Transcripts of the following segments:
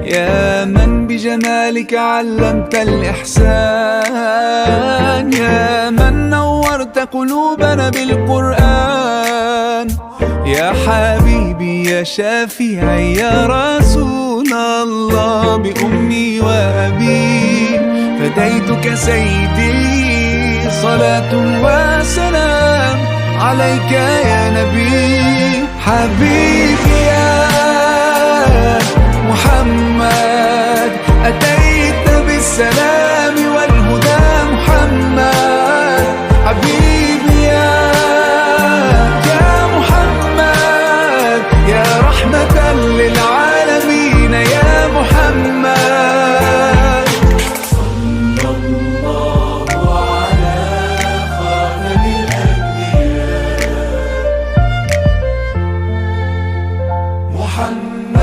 يا من بجمالك علمت الإحسان، يا من نورت قلوبنا بالقرآن. يا حبيبي يا شافعي يا رسول الله، بأمي وأبي فديتك سيدي، صلاة وسلام عليك يا نبي. حبيبي يا محمد، أتيت بالسلام والهدى محمد. حبيبي يا محمد، يا رحمة للعالمين يا محمد. صلى الله على خاتم الأنبياء محمد.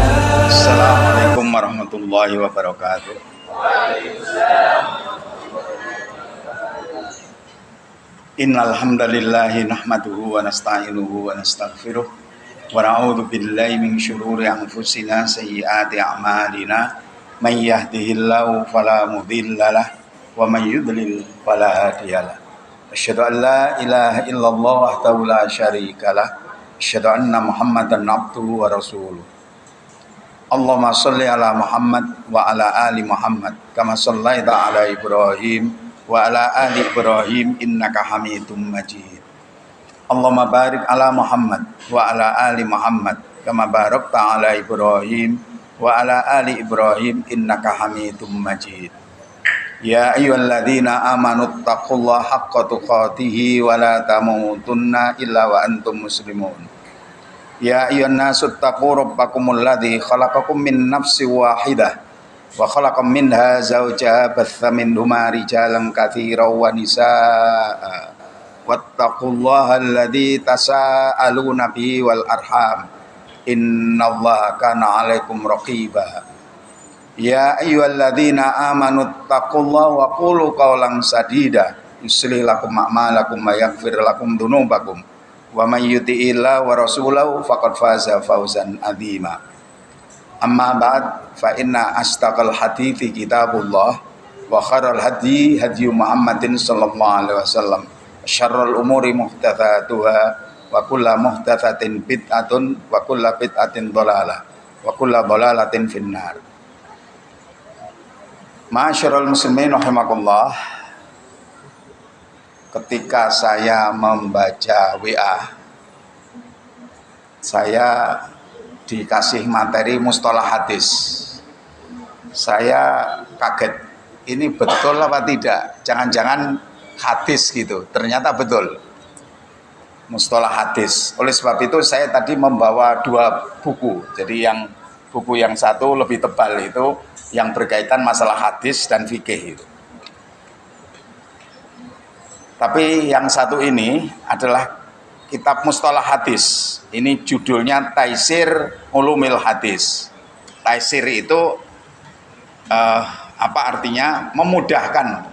Assalamualaikum warahmatullahi wabarakatuh. Innal hamdalillahi nahmaduhu wa nasta'inuhu wa nastaghfiruh wa na'udzu billahi min syururi anfusina sayyiati a'malina. May yahdihillahu fala mudhillalah wa may yudlil fala hadiyalah. Asyhadu an la ilaha illallah wahdahu la syarikalah. Asyhadu anna Muhammadan abduhu wa rasuluh. Allahumma sholli ala Muhammad wa ala ali Muhammad kama shallaita ala Ibrahim wa ala ali Ibrahim innaka Hamidum Majid. Allahumma barik ala Muhammad wa ala ali Muhammad kama barakta ala Ibrahim wa ala ali Ibrahim innaka Hamidum Majid. Ya ayyuhalladzina amanu taqullaha haqqa tuqatih wa la tamutunna illa wa antum muslimun. Ya ayyuhan nasu taqu rabbakumul ladzi khalaqakum min nafsin wahidah wa khalaqa minha zawjaha batha minhuma rijalan katsiran wa nisaa wattaqullaha alladzi tasaaluna bihi wal arham innallaha kana 'alaikum raqiba. Ya ayyuhalladzina amanu taqullaha wa qulu qawlan sadida yuslih lakum a'malakum wa yaghfir lakum dzunubakum wa may yuti'illah wa rasulahu faqad faza fawzan adzima. Amma ba'd, fa inna astaqal hadithi kitabullah wa khairul hadi hadi Muhammadin sallallahu alaihi wasallam. Syarrul umuri muhdatsatuha wa kullu muhdatsatin bid'atun wa kullu bid'atin dhalalah wa kullu dhalalatin finnar. Ma'asyiral muslimin rahimakumullah. Ketika saya membaca WA, saya dikasih materi mustalah hadis. Saya kaget, ini betul apa tidak? Jangan-jangan hadis gitu. Ternyata betul, mustalah hadis. Oleh sebab itu saya tadi membawa dua buku. Jadi buku yang satu lebih tebal itu yang berkaitan masalah hadis dan fikih itu. Tapi yang satu ini adalah kitab mustalah hadis. Ini judulnya Taisir Ulumil Hadis. Taisir itu apa artinya? Memudahkan.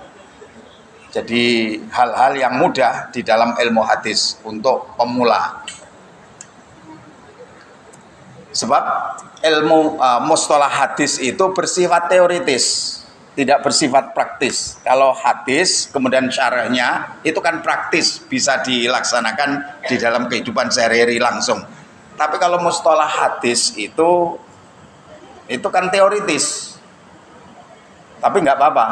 Jadi hal-hal yang mudah di dalam ilmu hadis untuk pemula. Sebab ilmu mustalah hadis itu bersifat teoritis, tidak bersifat praktis. Kalau hadis kemudian syarahnya itu kan praktis, bisa dilaksanakan di dalam kehidupan sehari-hari langsung. Tapi kalau mustalah hadis itu kan teoritis. Tapi nggak apa-apa.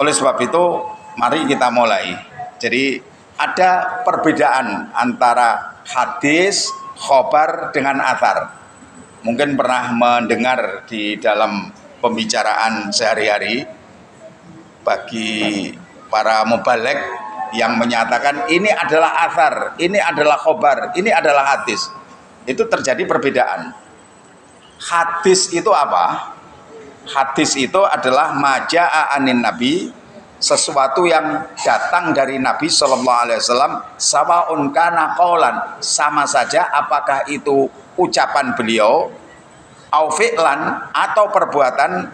Oleh sebab itu mari kita mulai. Jadi ada perbedaan antara hadis, khobar dengan athar. Mungkin pernah mendengar di dalam pembicaraan sehari-hari bagi para mubaligh yang menyatakan ini adalah athar, ini adalah khobar, ini adalah hadis. Itu terjadi perbedaan. Hadis itu apa? Hadis itu adalah maja'a anin nabi, sesuatu yang datang dari Nabi sallallahu alaihi wasallam, sawaun kana qaulan, sama saja apakah itu ucapan beliau, au fi'lan atau perbuatan,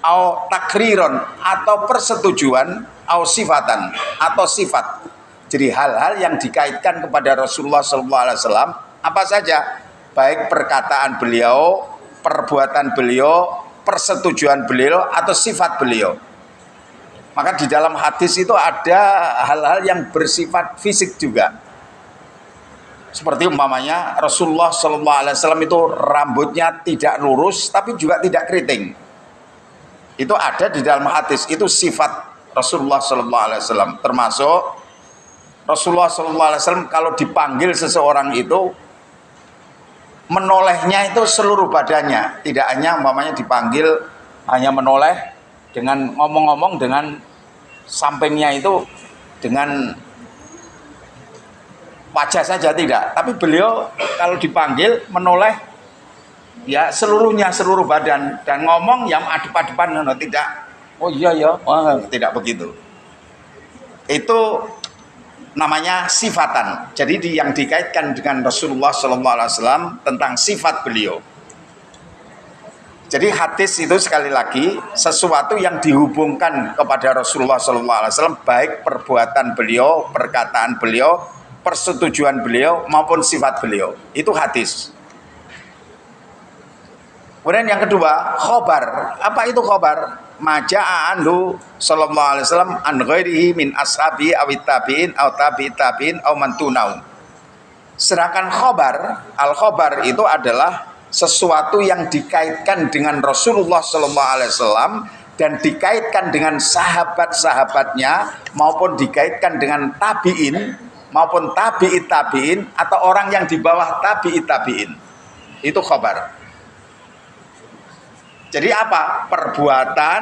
au takriron atau persetujuan, au sifatan atau sifat. Jadi hal-hal yang dikaitkan kepada Rasulullah SAW apa saja? baik perkataan beliau, perbuatan beliau, persetujuan beliau atau sifat beliau. Maka di dalam hadis itu ada hal-hal yang bersifat fisik juga. Seperti umpamanya Rasulullah Sallallahu Alaihi Wasallam itu rambutnya tidak lurus tapi juga tidak keriting. Itu ada di dalam hadis, itu sifat Rasulullah Sallallahu Alaihi Wasallam. Termasuk Rasulullah Sallallahu Alaihi Wasallam kalau dipanggil seseorang itu menolehnya itu seluruh badannya, tidak hanya umpamanya dipanggil hanya menoleh dengan ngomong-ngomong dengan sampingnya itu dengan wajah saja, tidak, tapi beliau kalau dipanggil menoleh ya seluruhnya, seluruh badan, dan ngomong yang adep-adepan, tidak, oh iya ya, tidak begitu. Itu namanya sifatan. Jadi yang dikaitkan dengan Rasulullah SAW tentang sifat beliau. Jadi hadis itu sekali lagi sesuatu yang dihubungkan kepada Rasulullah SAW, baik perbuatan beliau, perkataan beliau, persetujuan beliau maupun sifat beliau. Itu hadis. Kemudian yang kedua, khobar. Apa itu khobar? Maja'a anhu sallallahu alaihi wasallam an ghairihi min ashabi awit tabi'in aw tabi'it tabi'in aw man tunau. Sedangkan khobar, al-khobar itu adalah sesuatu yang dikaitkan dengan Rasulullah sallallahu alaihi wasallam dan dikaitkan dengan sahabat-sahabatnya maupun dikaitkan dengan tabi'in maupun tabi'it tabi'in atau orang yang di bawah tabi'it tabi'in. Itu khobar. Jadi apa? Perbuatan,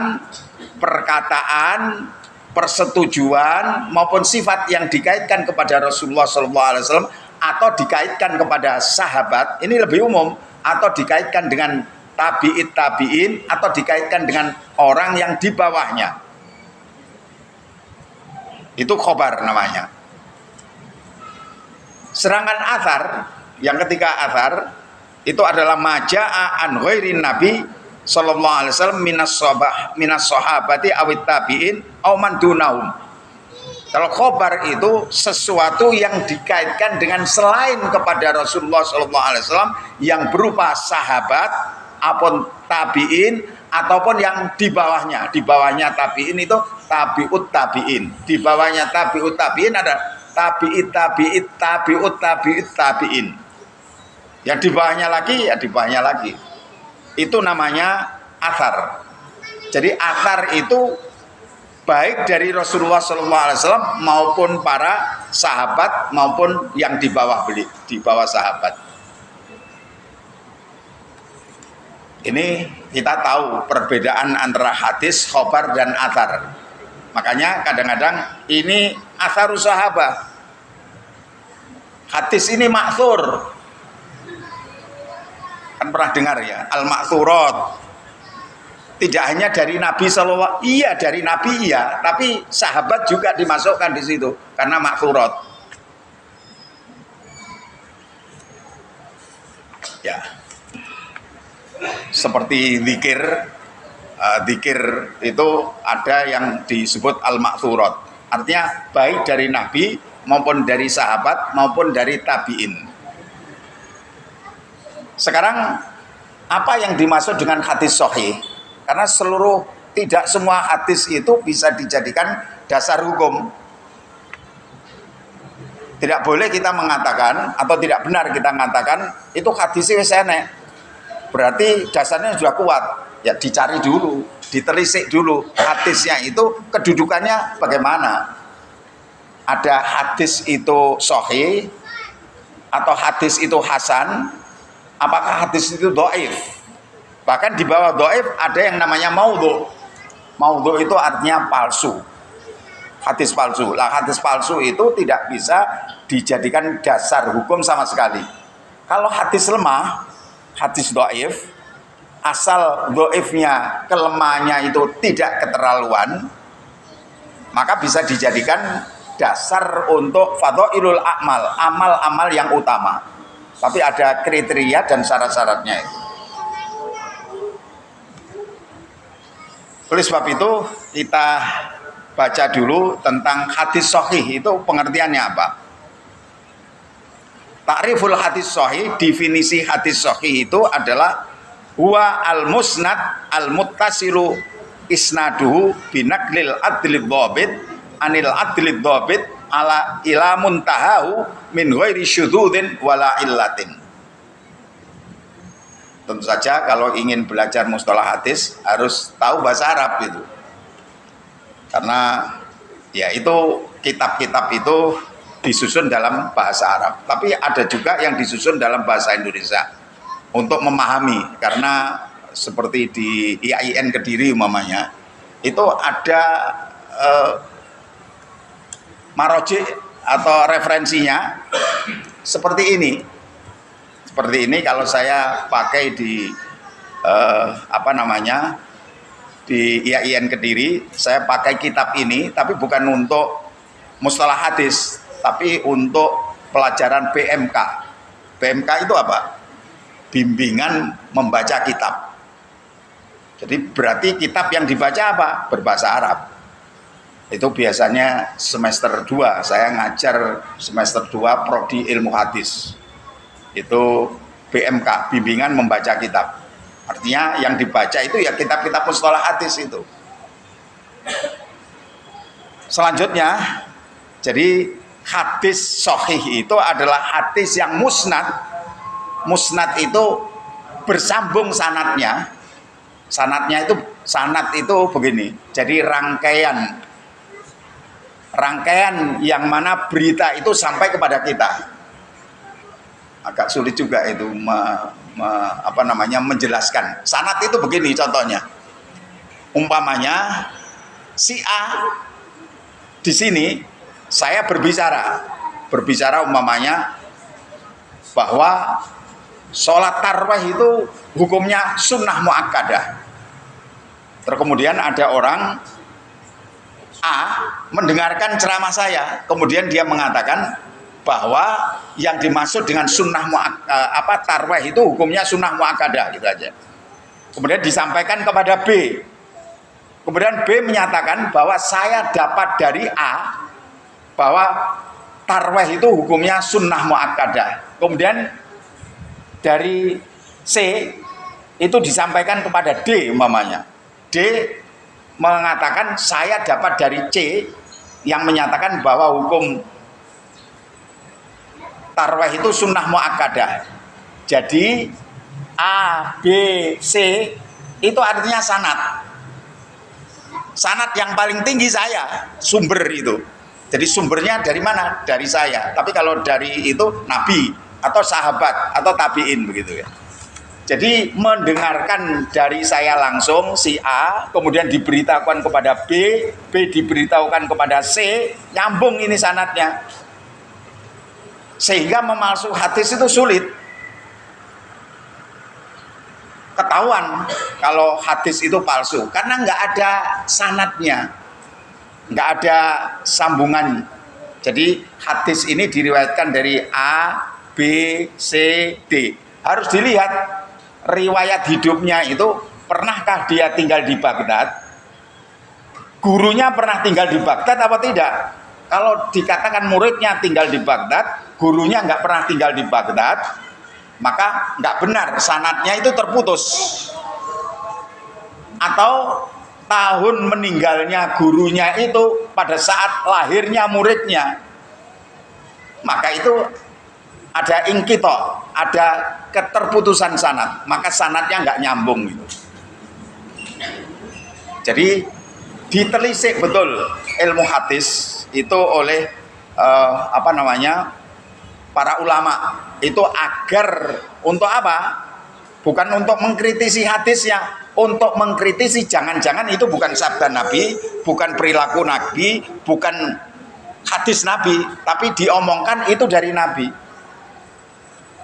perkataan, persetujuan maupun sifat yang dikaitkan kepada Rasulullah SAW atau dikaitkan kepada sahabat, ini lebih umum, atau dikaitkan dengan tabi'it tabi'in atau dikaitkan dengan orang yang di bawahnya. Itu khobar namanya. Sedangkan athar, yang ketiga athar itu adalah maja'a an ghairin nabi sallallahu alaihi wasallam minas sahabati awit tabi'in aw man dunahum. Kalau khobar itu sesuatu yang dikaitkan dengan selain kepada Rasulullah sallallahu alaihi wasallam yang berupa sahabat ataupun tabi'in ataupun yang di bawahnya. Di bawahnya tabi'in itu tabi'ut tabi'in. Di bawahnya tabi'ut tabi'in ada tabi'it tabi'it tabi'ut tabi'it tabi'in. Yang di bawahnya lagi, ya di bawahnya lagi. Itu namanya athar. Jadi athar itu baik dari Rasulullah SAW maupun para sahabat maupun yang di bawah di bawah sahabat. Ini kita tahu perbedaan antara hadis, khobar dan athar. Makanya kadang-kadang ini atharus sahabat. Hadis ini ma'thur. Kan pernah dengar ya, al-ma'thurat. Tidak hanya dari Nabi SAW, iya dari Nabi iya, tapi sahabat juga dimasukkan di situ karena ma'thurat. Ya. Seperti zikir, zikir itu ada yang disebut al-ma'thurat. Artinya baik dari Nabi maupun dari sahabat maupun dari tabi'in. Sekarang apa yang dimaksud dengan hadis sahih? Karena tidak semua hadis itu bisa dijadikan dasar hukum. Tidak boleh kita mengatakan atau tidak benar kita mengatakan itu hadisnya wis enek. Berarti dasarnya sudah kuat. Ya dicari dulu, ditelisik dulu hadisnya itu kedudukannya bagaimana. Ada hadis itu sahih atau hadis itu hasan, apakah hadis itu dhaif? Bahkan di bawah dhaif ada yang namanya maudhu. Maudhu itu artinya palsu. Hadis palsu. Lah hadis palsu itu tidak bisa dijadikan dasar hukum sama sekali. Kalau hadis lemah, hadis dhaif, asal dhaifnya, kelemahannya itu tidak keterlaluan, maka bisa dijadikan dasar untuk fadhailul a'mal, amal-amal yang utama. Tapi ada kriteria dan syarat-syaratnya itu. Oleh sebab itu kita baca dulu tentang hadis sahih itu pengertiannya apa. Ta'riful hadis sahih, definisi hadis sahih itu adalah huwa al-musnad al-muttasilu isnaduhu binaklil adlid dhabit anil adlid dhabit ala ila muntahahu min ghairi syudzudin wala illatin. Tentu saja kalau ingin belajar mustalah hadis harus tahu bahasa Arab itu. Karena ya itu kitab-kitab itu disusun dalam bahasa Arab, tapi ada juga yang disusun dalam bahasa Indonesia untuk memahami. Karena seperti di IAIN Kediri umpamanya itu ada maroji atau referensinya seperti ini. Seperti ini kalau saya pakai di di IAIN Kediri, saya pakai kitab ini, tapi bukan untuk mustalah hadis, tapi untuk pelajaran BMK. BMK itu apa? Bimbingan membaca kitab. Jadi berarti kitab yang dibaca apa? Berbahasa Arab. Itu biasanya semester 2, saya ngajar semester 2 prodi ilmu hadis. Itu BMK, bimbingan membaca kitab. Artinya yang dibaca itu ya kitab-kitab mustalah hadis itu. Selanjutnya, jadi hadis sahih itu adalah hadis yang musnad. Musnad itu bersambung sanadnya. Sanad itu begini. Jadi rangkaian yang mana berita itu sampai kepada kita. Agak sulit juga itu menjelaskan. Sanad itu begini contohnya. Umpamanya si A di sini saya berbicara umpamanya bahwa sholat tarawih itu hukumnya sunnah muakkadah. Terus kemudian ada orang A mendengarkan ceramah saya, kemudian dia mengatakan bahwa yang dimaksud dengan sunnah tarawih itu hukumnya sunnah muakkadah, gitu aja. Kemudian disampaikan kepada B. Kemudian B menyatakan bahwa saya dapat dari A bahwa tarawih itu hukumnya sunnah muakkadah. Kemudian dari C itu disampaikan kepada D umpamanya. D mengatakan saya dapat dari C yang menyatakan bahwa hukum tarawih itu sunnah muakkadah. Jadi A, B, C itu artinya sanad. Sanad yang paling tinggi saya, sumber itu. Jadi sumbernya dari mana? Dari saya. Tapi kalau dari itu Nabi atau sahabat atau tabiin begitu ya. Jadi mendengarkan dari saya langsung si A, kemudian diberitahukan kepada B, B diberitahukan kepada C, nyambung ini sanadnya. Sehingga memalsu hadis itu sulit. Ketahuan kalau hadis itu palsu karena nggak ada sanadnya, nggak ada sambungan. Jadi hadis ini diriwayatkan dari A, B, C, D. Harus dilihat riwayat hidupnya itu, pernahkah dia tinggal di Baghdad? Gurunya pernah tinggal di Baghdad apa tidak? Kalau dikatakan muridnya tinggal di Baghdad, gurunya nggak pernah tinggal di Baghdad, maka nggak benar, sanadnya itu terputus. Atau tahun meninggalnya gurunya itu pada saat lahirnya muridnya, maka itu ada inqita, ada keterputusan sanad, maka sanadnya nggak nyambung gitu. Jadi ditelisik betul ilmu hadis itu oleh para ulama itu agar untuk apa? Bukan untuk mengkritisi hadisnya, untuk mengkritisi jangan-jangan itu bukan sabda Nabi, bukan perilaku Nabi, bukan hadis Nabi, tapi diomongkan itu dari Nabi.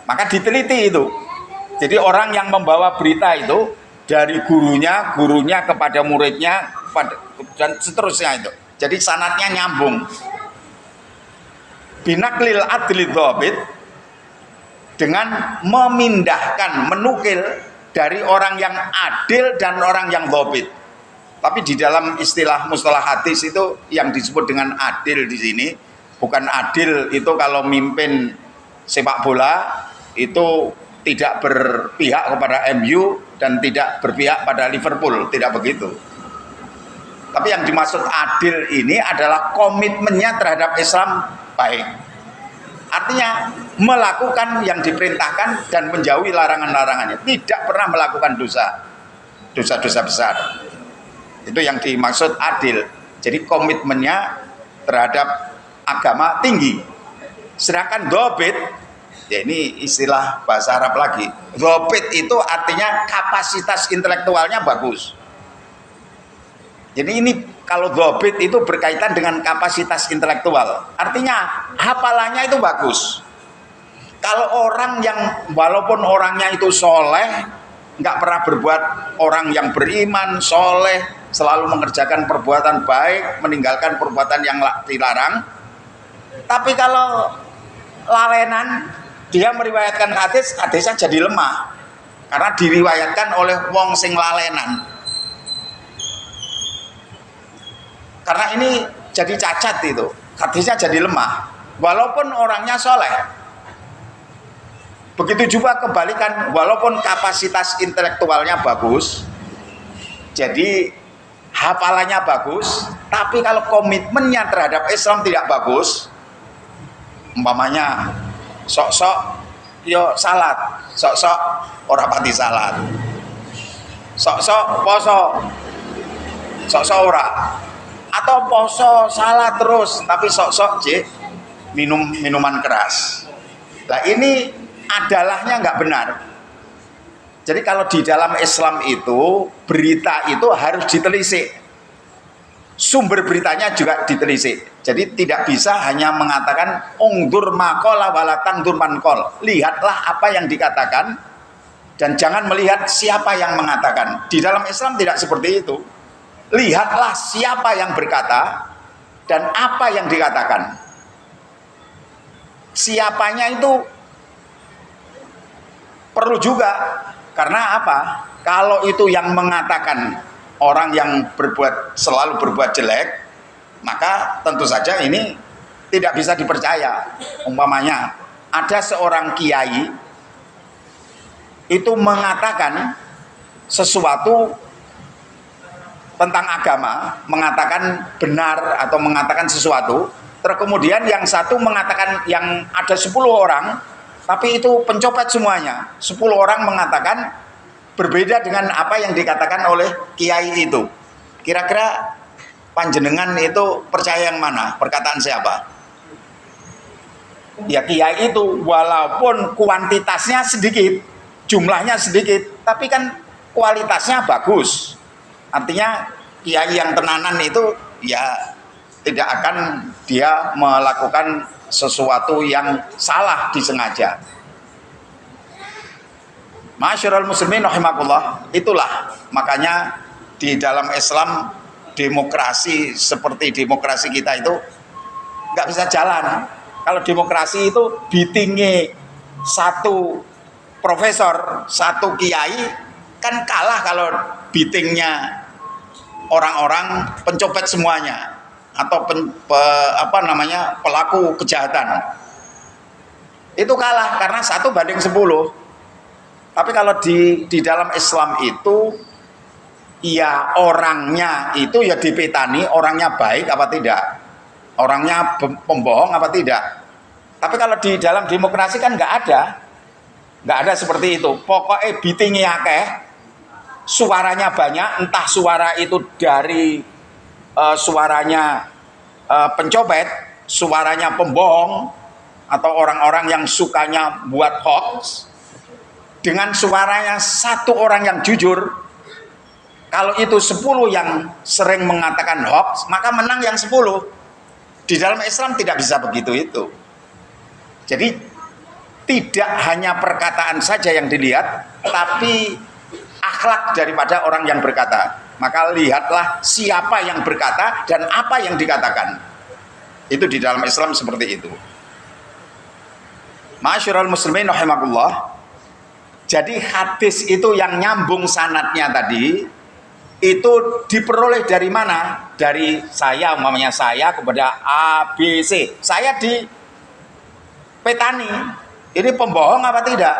Maka diteliti itu. Jadi orang yang membawa berita itu dari gurunya kepada muridnya dan seterusnya itu. Jadi sanadnya nyambung. Binaklil adlid dhabit, dengan memindahkan, menukil dari orang yang adil dan orang yang dhabit. Tapi di dalam istilah mustalah hadis itu yang disebut dengan adil di sini, bukan adil itu kalau mimpin sepak bola itu tidak berpihak kepada MU dan tidak berpihak pada Liverpool, tidak begitu. Tapi yang dimaksud adil ini adalah komitmennya terhadap Islam baik. Artinya melakukan yang diperintahkan dan menjauhi larangan-larangannya, tidak pernah melakukan dosa-dosa besar. Itu yang dimaksud adil. Jadi komitmennya terhadap agama tinggi. Sedangkan dobit, ya ini istilah bahasa Arab lagi. Dobit itu artinya kapasitas intelektualnya bagus. Jadi ini kalau dobit itu berkaitan dengan kapasitas intelektual. Artinya hafalannya itu bagus. Kalau orang yang walaupun orangnya itu soleh, nggak pernah berbuat, orang yang beriman, soleh, selalu mengerjakan perbuatan baik, meninggalkan perbuatan yang dilarang. Tapi kalau lalenan, dia meriwayatkan hadis, hadisnya jadi lemah. Karena diriwayatkan oleh wong sing lalenan. Karena ini jadi cacat itu, hadisnya jadi lemah. Walaupun orangnya soleh. Begitu juga kebalikan, walaupun kapasitas intelektualnya bagus, jadi hafalannya bagus, tapi kalau komitmennya terhadap Islam tidak bagus, umpamanya sok-sok yo salat, sok-sok ora pati salat, sok-sok poso, sok-sok ora, atau poso salat terus tapi sok-sok minum minuman keras. Nah ini adalahnya nggak benar. Jadi kalau di dalam Islam itu berita itu harus ditelisik, sumber beritanya juga ditelisik. Jadi tidak bisa hanya mengatakan ungdur makola walatan durmankol, lihatlah apa yang dikatakan dan jangan melihat siapa yang mengatakan. Di dalam Islam tidak seperti itu. Lihatlah siapa yang berkata dan apa yang dikatakan. Siapanya itu perlu juga, karena apa? Kalau itu yang mengatakan orang yang selalu berbuat jelek, maka tentu saja ini tidak bisa dipercaya. Umpamanya ada seorang kiai itu mengatakan sesuatu tentang agama, mengatakan benar atau mengatakan sesuatu, terus kemudian yang satu mengatakan, yang ada 10 orang tapi itu pencopet semuanya, 10 orang mengatakan berbeda dengan apa yang dikatakan oleh kiai itu. Kira-kira panjenengan itu percaya yang mana? Perkataan siapa? Ya kiai itu, walaupun kuantitasnya sedikit, jumlahnya sedikit, tapi kan kualitasnya bagus. Artinya kiai yang tenanan itu ya tidak akan dia melakukan sesuatu yang salah disengaja. Masyarul muslimin rahimakumullah, itulah makanya di dalam Islam demokrasi seperti demokrasi kita itu nggak bisa jalan. Kalau demokrasi itu bitingnya satu profesor, satu kiai, kan kalah kalau bitingnya orang-orang pencopet semuanya atau pelaku kejahatan. Itu kalah karena 1 banding 10. Tapi kalau di dalam Islam itu ya orangnya itu ya dipetani, orangnya baik apa tidak, orangnya pembohong apa tidak. Tapi kalau di dalam demokrasi kan nggak ada seperti itu. Pokoknya bitingnya akeh, suaranya banyak, entah suara itu dari suaranya pencopet, suaranya pembohong, atau orang-orang yang sukanya buat hoax, dengan suaranya 1 orang yang jujur. Kalau itu 10 yang sering mengatakan hoax, maka menang yang 10. Di dalam Islam tidak bisa begitu itu. Jadi tidak hanya perkataan saja yang dilihat, tapi akhlak daripada orang yang berkata. Maka lihatlah siapa yang berkata dan apa yang dikatakan. Itu di dalam Islam seperti itu. Masyarul muslimin rahimakumullah. Jadi hadis itu yang nyambung sanadnya tadi itu diperoleh dari mana? Dari saya, umpamanya saya kepada A, B, C. Saya di petani, Ini pembohong apa tidak?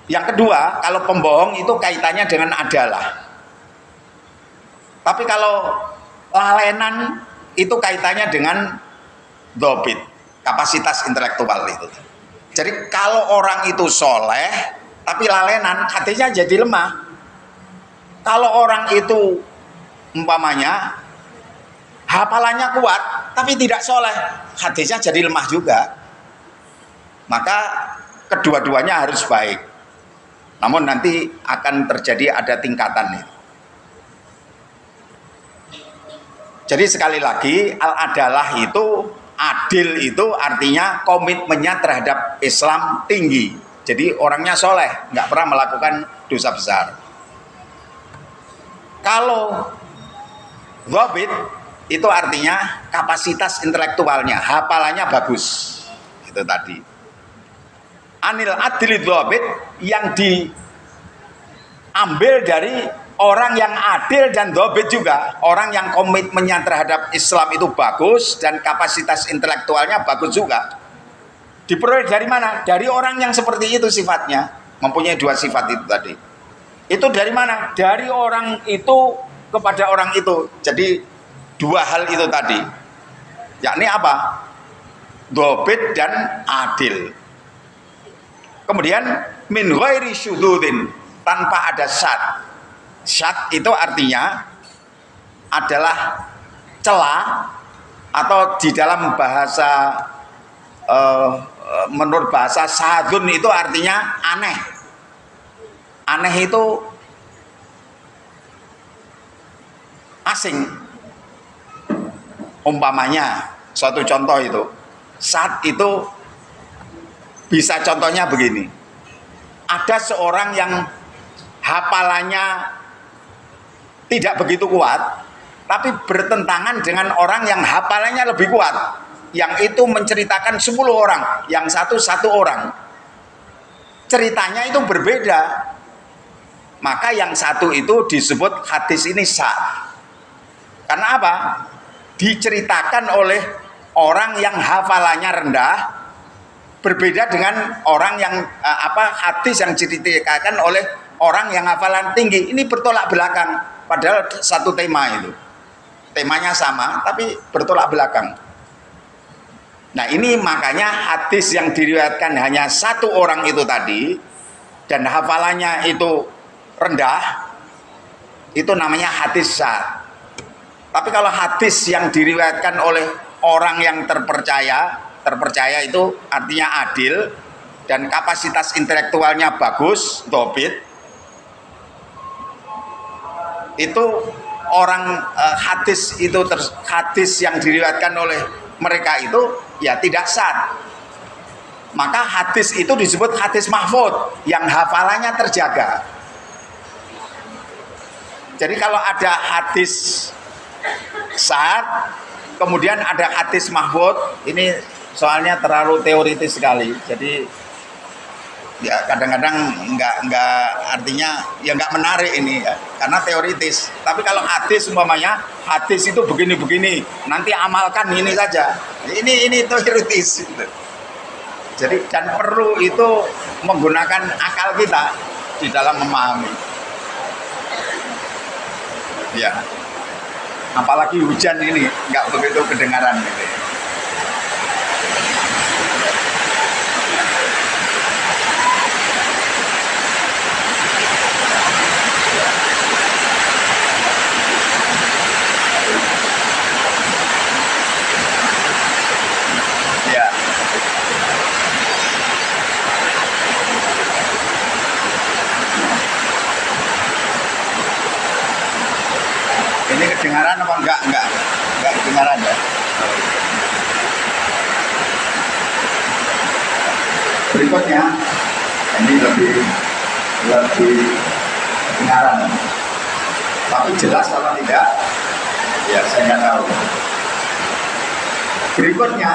Yang kedua, kalau pembohong itu kaitannya dengan adalah. Tapi kalau lalenan itu kaitannya dengan dhobit, kapasitas intelektual itu. Jadi kalau orang itu soleh tapi lalenan, hatinya jadi lemah. Kalau orang itu umpamanya hafalannya kuat tapi tidak soleh, hatinya jadi lemah juga. Maka kedua-duanya harus baik. Namun nanti akan terjadi ada tingkatan. Jadi sekali lagi, al-adalah itu, adil itu artinya komitmennya terhadap Islam tinggi. Jadi orangnya soleh, nggak pernah melakukan dosa besar. Kalau dhobit itu artinya kapasitas intelektualnya, hafalannya bagus. Itu tadi. Anil adli dhobit yang diambil dari orang yang adil dan dhobit juga, orang yang komitmennya terhadap Islam itu bagus dan kapasitas intelektualnya bagus juga. Diperoleh dari mana? Dari orang yang seperti itu sifatnya, mempunyai dua sifat itu tadi. Itu dari mana? Dari orang itu kepada orang itu. Jadi dua hal itu tadi. Yakni apa? Dhobit dan adil. Kemudian min ghairi syududin, tanpa ada syad. Syad itu artinya adalah celah, atau di dalam bahasa menurut bahasa sadun itu artinya aneh. Aneh itu asing. Umpamanya suatu contoh itu, syad itu bisa contohnya begini. Ada seorang yang hafalannya tidak begitu kuat, tapi bertentangan dengan orang yang hafalannya lebih kuat, yang itu menceritakan 10 orang, yang satu orang. Ceritanya itu berbeda. Maka yang satu itu disebut hadis ini sah. Karena apa? Diceritakan oleh orang yang hafalannya rendah, berbeda dengan orang yang hadis yang diceritakan oleh orang yang hafalan tinggi. Ini bertolak belakang. Padahal satu tema itu, temanya sama tapi bertolak belakang. Nah ini makanya hadis yang diriwayatkan hanya satu orang itu tadi dan hafalannya itu rendah, itu namanya hadis sah. Tapi kalau hadis yang diriwayatkan oleh orang yang terpercaya itu artinya adil dan kapasitas intelektualnya bagus, dhobit, itu orang hadis yang diriwayatkan oleh mereka itu ya tidak sah. Maka hadis itu disebut hadis mahfud, yang hafalannya terjaga. Jadi kalau ada hadis sah, kemudian ada hadis mahfud, ini soalnya terlalu teoritis sekali. Jadi ya kadang-kadang nggak artinya ya nggak menarik ini ya, karena teoritis. Tapi kalau hadis umpamanya hadis itu begini-begini, nanti amalkan ini saja. Ini teoritis gitu. Jadi dan perlu itu menggunakan akal kita di dalam memahami. Ya. Apalagi hujan ini nggak begitu kedengaran gitu. Ini kedengaran apa enggak kedengaran ya. Berikutnya ini lebih kedengaran, tapi jelas apa tidak ya saya nggak tahu. Berikutnya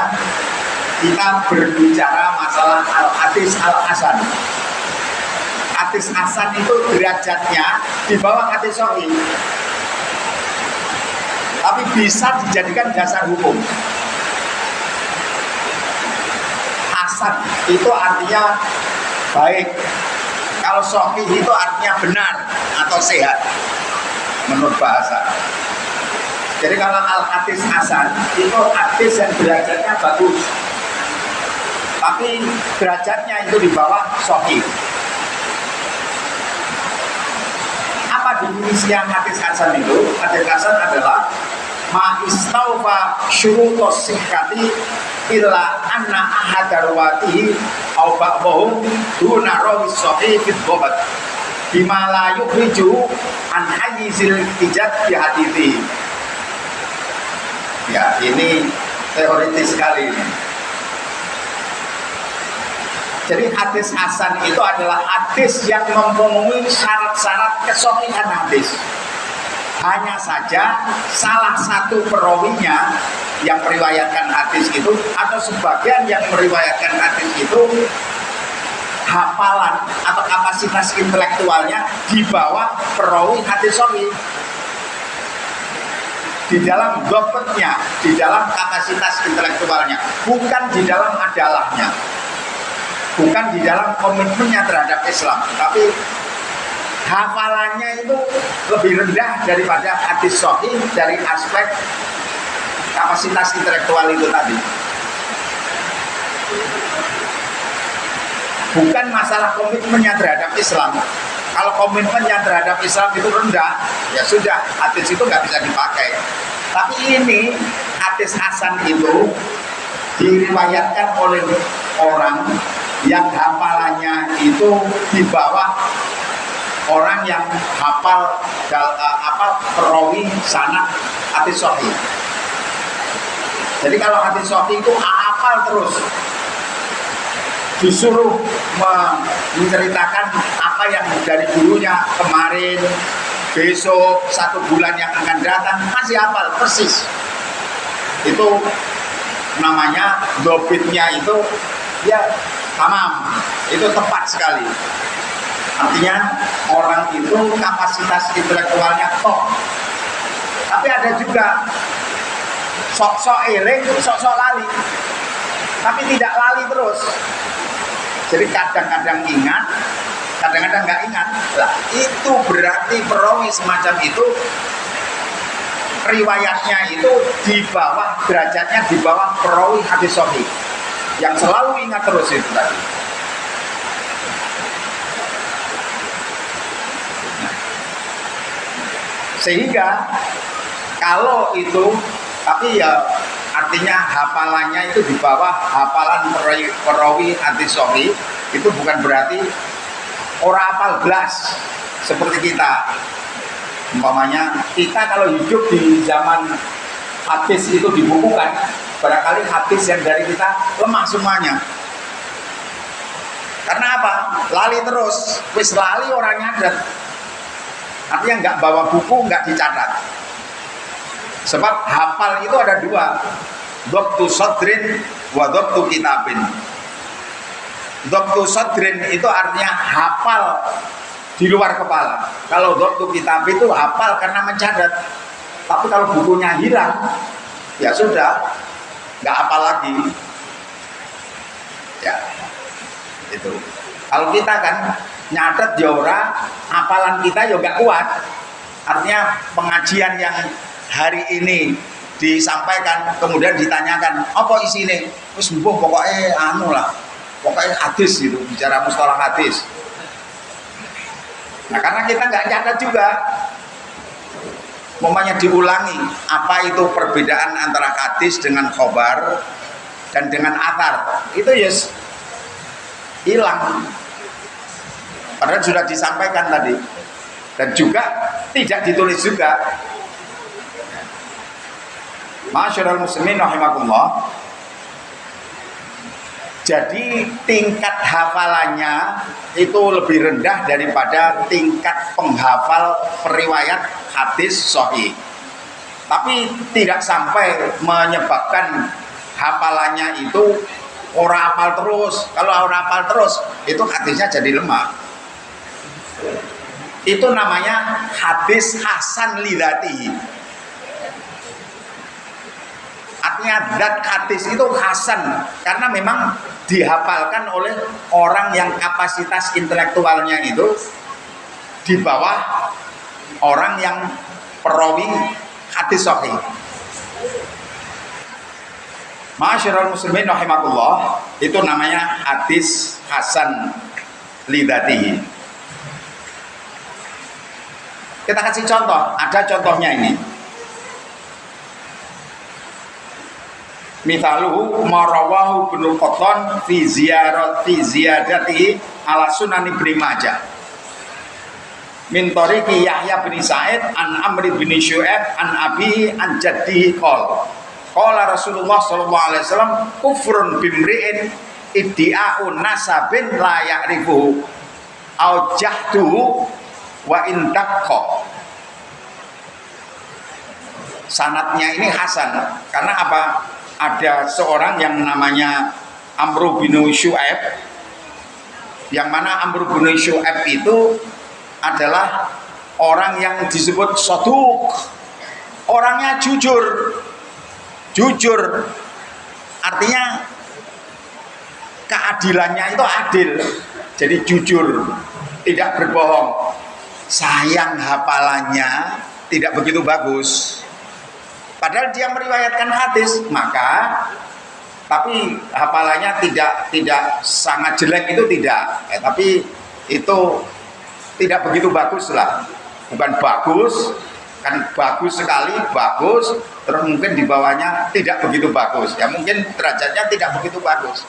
kita berbicara masalah al-hadis al-hasan. Hadis hasan itu derajatnya di bawah hadis sahih, tapi bisa dijadikan dasar hukum. hasan itu artinya baik. Kalau sahih itu artinya benar atau sehat menurut bahasa. Jadi kalau al-hadis hasan itu hadis yang derajatnya bagus, tapi derajatnya itu di bawah sahih. Apa definisi yang hadis hasan itu? Hadis hasan adalah ma istaufa syurutus sihhati illa anna ahadarwatihi au ba'dhum duna rawi sahih fid dhabat bima la yukhriju an hayyizil ijad bi hadithi. Ya, ini teoritis sekali ini. Jadi hadis hasan itu adalah hadis yang memenuhi syarat-syarat kesahihan hadis. Hanya saja salah satu perawinya yang meriwayatkan hadis itu atau sebagian yang meriwayatkan hadis itu hafalan atau kapasitas intelektualnya di bawah perawi hadis sahih. Di dalam dopetnya, di dalam kapasitas intelektualnya, bukan di dalam adalahnya, bukan di dalam komitmennya terhadap Islam, tapi hafalannya itu lebih rendah daripada hadis sahih dari aspek kapasitas intelektual itu tadi. Bukan masalah komitmennya terhadap Islam. Kalau komitmennya terhadap Islam itu rendah, ya sudah, hadis itu nggak bisa dipakai. Tapi ini hadis hasan itu diriwayatkan oleh orang yang hafalannya itu di bawah orang yang hafal perawi sanad hadis sahih. Jadi kalau hadis sahih itu hafal terus, disuruh menceritakan apa yang dari gurunya kemarin, besok, 1 bulan yang akan datang, masih hafal persis. Itu namanya dobitnya itu ya tamam, itu tepat sekali. Artinya orang itu kapasitas intelektualnya top. Tapi ada juga sok-sok eling, sok-sok lali, tapi tidak lali terus. Jadi kadang-kadang ingat, kadang-kadang nggak ingat. Lah, itu berarti perawi semacam itu riwayatnya itu di bawah, derajatnya di bawah perawi hadis sahih yang selalu ingat terus itu tadi. Sehingga kalau itu, tapi ya artinya hafalannya itu di bawah hafalan perawi hadis sahih, itu bukan berarti orang hafal belas seperti kita. Umpamanya kita kalau hidup di zaman hadis itu dibukukan, barangkali hadis yang dari kita lemah semuanya. Karena apa? Lali terus, wis lali orangnya dan artinya nggak bawa buku, nggak dicatat. Sebab hafal itu ada dua, dhabtu sadrin wa dhabtu kitabin. Dhabtu sadrin itu artinya hafal di luar kepala. Kalau dhabtu kitab itu hafal karena mencatat. Tapi kalau bukunya hilang, ya sudah, nggak hafal lagi. Ya, itu. Kalau kita kan nyatet ya ora, hafalan kita ya nggak kuat. Artinya pengajian yang hari ini disampaikan kemudian ditanyakan apa isinya, terus mbuh pokoknya anu lah, pokoknya hadis gitu, bicara mustalah hadis. Nah karena kita nggak catat juga, umpamanya diulangi apa itu perbedaan antara hadis dengan khobar dan dengan athar, itu yes hilang. Padahal sudah disampaikan tadi, dan juga tidak ditulis juga. Masyarul muslimin rahimakumullah. Jadi tingkat hafalannya itu lebih rendah daripada tingkat penghafal periwayat hadis sahih. Tapi tidak sampai menyebabkan hafalannya itu orang hafal terus. Kalau orang hafal terus, itu hadisnya jadi lemah. Itu namanya hadis hasan lidzatihi. sifatnya zat hadis itu hasan karena memang dihafalkan oleh orang yang kapasitas intelektualnya itu di bawah orang yang perawi hadis sahih. Ma'asyiral muslimin rahimakumullah, itu namanya hadis hasan lidzatihi. Kita kasih contoh, ada contohnya ini. Mithaluhu marawahu Ibnu Qattan fi ziyadatihi ala Sunan Ibnu Majah. Min tariqi Yahya bin Sa'id an Amr bin Syu'aib an Abi an jaddihi qala qala Rasulullah sallallahu alaihi wasallam kufrun bimri'in iddi'a'u nasabin la ya'rifuhu au jahduhu wa in daqqa. Sanadnya ini hasan karena apa? Ada seorang yang namanya Amr bin Syu'aib, yang mana Amr bin Syu'aib itu adalah orang yang disebut shaduk, orangnya jujur. Jujur artinya keadilannya itu adil, jadi jujur, tidak berbohong. Sayang hafalannya tidak begitu bagus, padahal dia meriwayatkan hadis, tapi hafalannya tidak sangat jelek itu tidak, tapi itu tidak begitu bagus lah, bukan bagus, kan bagus sekali, bagus, terus mungkin di bawahnya tidak begitu bagus, ya mungkin derajatnya tidak begitu bagus,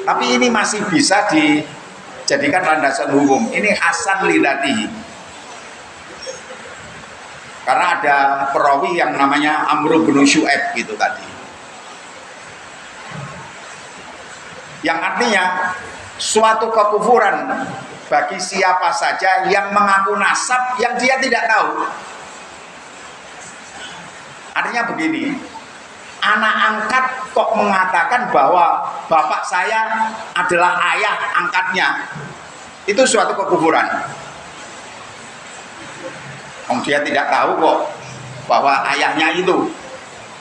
tapi ini masih bisa dijadikan landasan hukum. Ini hasan lidzatihi karena ada perawi yang namanya Amr bin Syu'aib gitu tadi, yang artinya suatu kekufuran bagi siapa saja yang mengaku nasab yang dia tidak tahu. Artinya begini, anak angkat kok mengatakan bahwa bapak saya adalah ayah angkatnya, itu suatu kekufuran. Dia tidak tahu kok bahwa ayahnya itu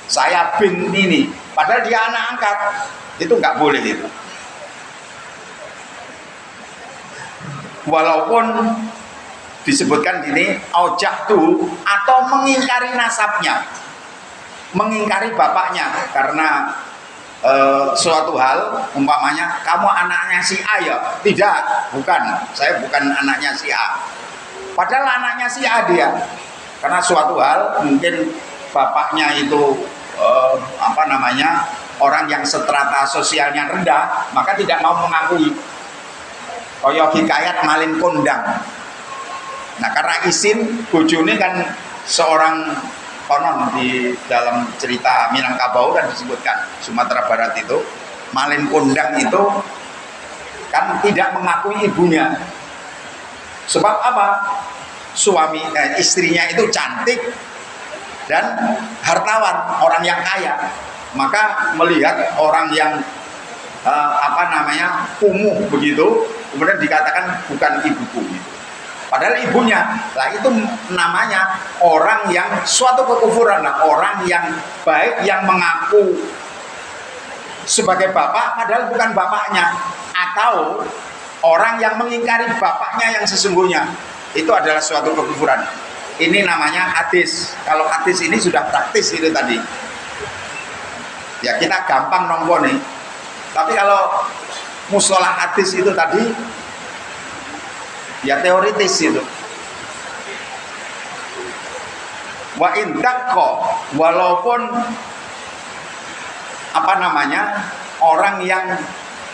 saya bin ini, padahal dia anak angkat, itu nggak boleh itu. Walaupun disebutkan gini, aujahtu, atau mengingkari nasabnya, mengingkari bapaknya karena suatu hal, umpamanya kamu anaknya si A ya, tidak, bukan, saya bukan anaknya si A, padahal anaknya si A dia, karena suatu hal mungkin bapaknya itu orang yang strata sosialnya rendah, maka tidak mau mengakui. Kaya hikayat malin kondang. Nah karena isin bojone kan seorang konon di dalam cerita Minangkabau kan disebutkan Sumatera Barat itu malin kondang itu kan tidak mengakui ibunya. Sebab apa? Istrinya itu cantik dan hartawan, orang yang kaya. Maka melihat orang yang kumuh begitu, kemudian dikatakan bukan ibuku, padahal ibunya. Lah itu namanya orang yang suatu kekufuran, orang yang baik yang mengaku sebagai bapak padahal bukan bapaknya, atau orang yang mengingkari bapaknya yang sesungguhnya, itu adalah suatu kekufuran. Ini namanya hadis. Kalau hadis ini sudah praktis itu tadi, ya kita gampang nongko nih. Tapi kalau musolah hadis itu tadi ya teoritis itu. Wa in daqqa, walaupun orang yang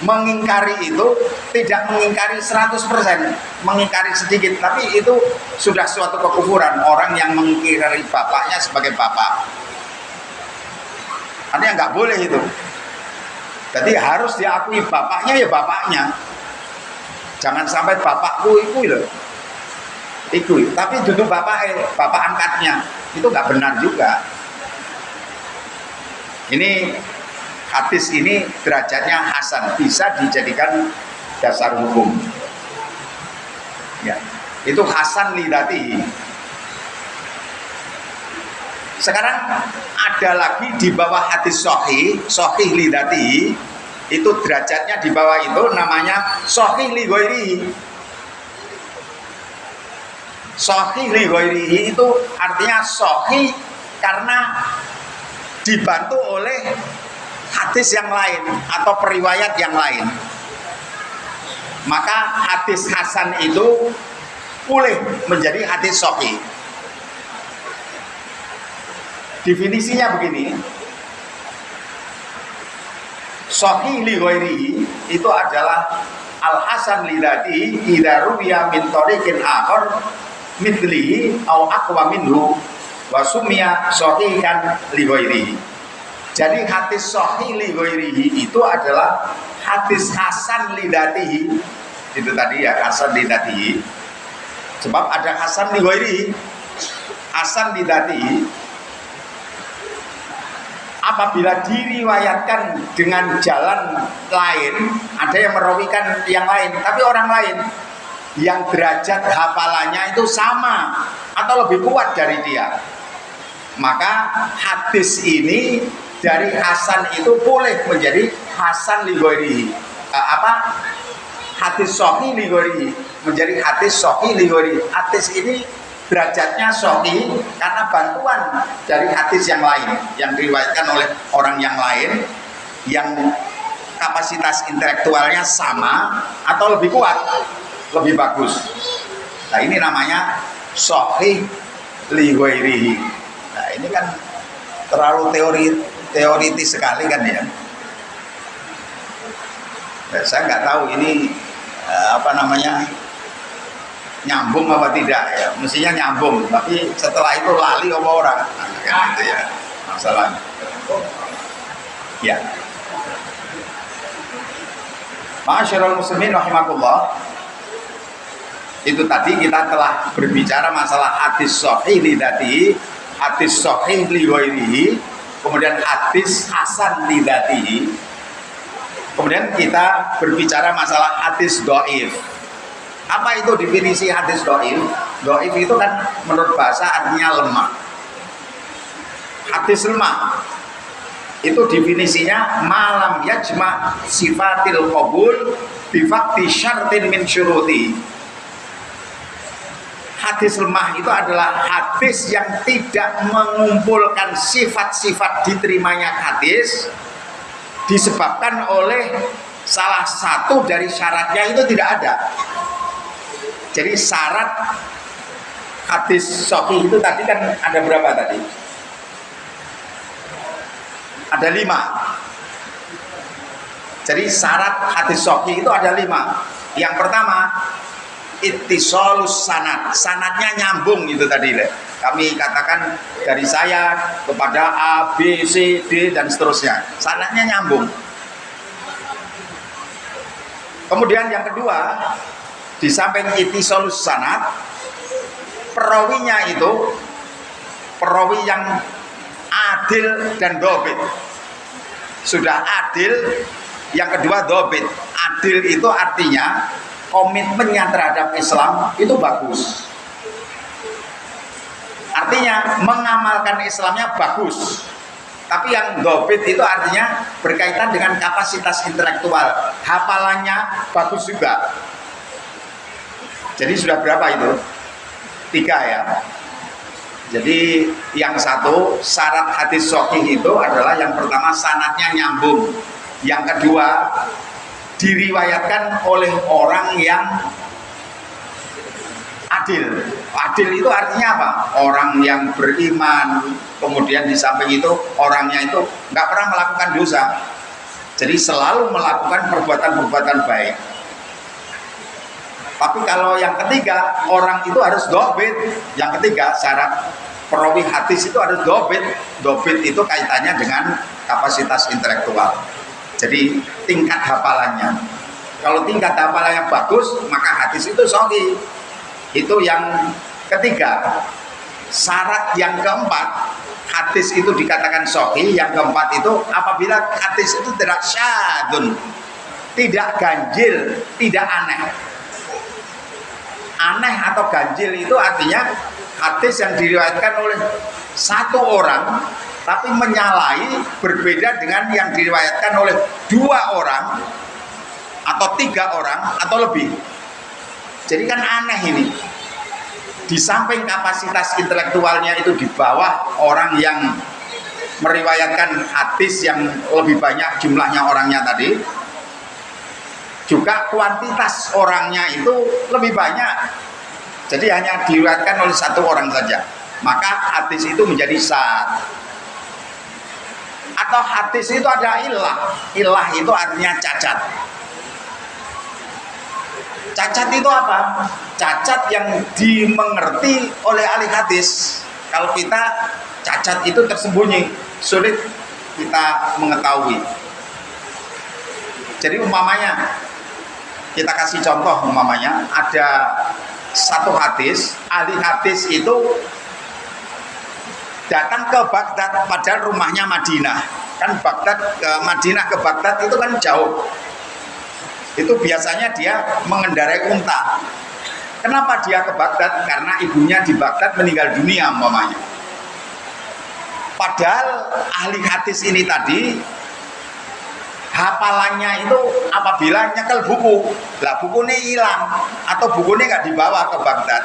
mengingkari itu tidak mengingkari 100%, mengingkari sedikit, tapi itu sudah suatu kekufuran. Orang yang mengingkari bapaknya sebagai bapak, artinya nggak boleh itu. Jadi harus diakui bapaknya ya bapaknya. Jangan sampai bapakku itu loh, tapi duduk bapak angkatnya, itu nggak benar juga. Ini hadis ini derajatnya hasan, bisa dijadikan dasar hukum. Ya, itu hasan lidzatihi. Sekarang ada lagi di bawah hadis sahih, sahih li dzatihi, itu derajatnya di bawah itu namanya sahih li ghairihi. Sahih li ghairihi itu artinya sahih karena dibantu oleh hadis yang lain atau periwayat yang lain. Maka hadis hasan itu boleh menjadi hadis sahih. Definisinya begini, sahih li ghairihi itu adalah al hasan li dzatihi idza ruwiya min tariqin akhar mithlihi aw aqwa minhu wa summiya sahihan li ghairihi. Jadi hadis sahih li ghairihi itu adalah hadis hasan li dzatihi. Itu tadi ya, hasan li dzatihi. Sebab ada hasan li ghairihi. Hasan li dzatihi apabila diriwayatkan dengan jalan lain, ada yang merawikan yang lain, tapi orang lain yang derajat hafalannya itu sama atau lebih kuat dari dia, maka hadis ini dari hasan itu boleh menjadi hasan li ghairihi. Hadis sahih li ghairihi menjadi hadis sahih li ghairihi. Hadis ini derajatnya sahih karena bantuan dari hadis yang lain yang diriwayatkan oleh orang yang lain yang kapasitas intelektualnya sama atau lebih kuat, lebih bagus. Nah, ini namanya sahih li ghairihi. Nah, ini kan terlalu teoritis sekali kan ya. Nah, saya nggak tahu ini nyambung apa tidak ya, mestinya nyambung, tapi setelah itu lali sama orang, kan gitu ya masalahnya. Ya, ma'asyiral muslimin rahimakumullah, itu tadi kita telah berbicara masalah hadis sahih li dzatihi, hadis sahih li ghairihi, kemudian hadis hasan li dzatihi, kemudian kita berbicara masalah hadis dhaif. Apa itu definisi hadis dhaif? Dhaif itu kan menurut bahasa artinya lemah. Hadis lemah itu definisinya malam yajma sifatil qabul bi fakti syartin min syuruti. Hadis lemah itu adalah hadis yang tidak mengumpulkan sifat-sifat diterimanya hadis disebabkan oleh salah satu dari syaratnya itu tidak ada. Jadi syarat hadis sahih itu tadi kan ada berapa tadi? Ada 5. Jadi syarat hadis sahih itu ada 5. Yang pertama, ittisalus sanad. Sanadnya nyambung itu tadi. Kami katakan dari saya kepada A, B, C, D dan seterusnya. Sanadnya nyambung. Kemudian yang kedua, di samping ittisalus sanad, perawinya itu perawi yang adil dan dobit. Sudah adil, yang kedua dobit. Adil itu artinya komitmennya terhadap Islam itu bagus. Artinya mengamalkan Islamnya bagus. Tapi yang dobit itu artinya berkaitan dengan kapasitas intelektual, hafalannya bagus juga. Jadi sudah berapa itu? 3 ya. Jadi yang satu, syarat hadis sahih itu adalah yang pertama sanadnya nyambung. Yang kedua, diriwayatkan oleh orang yang adil. Adil itu artinya apa? Orang yang beriman. Kemudian di samping itu orangnya itu nggak pernah melakukan dosa. Jadi selalu melakukan perbuatan-perbuatan baik. Tapi kalau yang ketiga, orang itu harus dobit. Yang ketiga, syarat perawi hadis itu harus dobit. Dobit itu kaitannya dengan kapasitas intelektual. Jadi tingkat hafalannya. Kalau tingkat hafalannya bagus, maka hadis itu sahih. Itu yang ketiga. Syarat yang keempat, hadis itu dikatakan sahih. Yang keempat itu apabila hadis itu tidak syadun, tidak ganjil, tidak aneh. Aneh atau ganjil itu artinya hadis yang diriwayatkan oleh satu orang tapi menyalahi berbeda dengan yang diriwayatkan oleh 2 orang atau 3 orang atau lebih. Jadi kan aneh ini. Di samping kapasitas intelektualnya itu di bawah orang yang meriwayatkan hadis yang lebih banyak jumlahnya orangnya tadi, juga kuantitas orangnya itu lebih banyak. Jadi hanya diriwayatkan oleh 1 orang saja, maka hadis itu menjadi sahih. Atau hadis itu ada ilah. Ilah itu artinya cacat. Cacat itu apa? Cacat yang dimengerti oleh ahli hadis. Kalau kita cacat itu tersembunyi, sulit kita mengetahui. Jadi umpamanya, kita kasih contoh, umpamanya ada satu hadis, ahli hadis itu datang ke Baghdad padahal rumahnya Madinah. Kan Baghdad ke Madinah ke Baghdad itu kan jauh. Itu biasanya dia mengendarai unta. Kenapa dia ke Baghdad? Karena ibunya di Baghdad meninggal dunia umpamanya. Padahal ahli hadis ini tadi hafalannya itu apabila nyekel buku, lah bukunya hilang atau bukunya nggak dibawa ke Baghdad.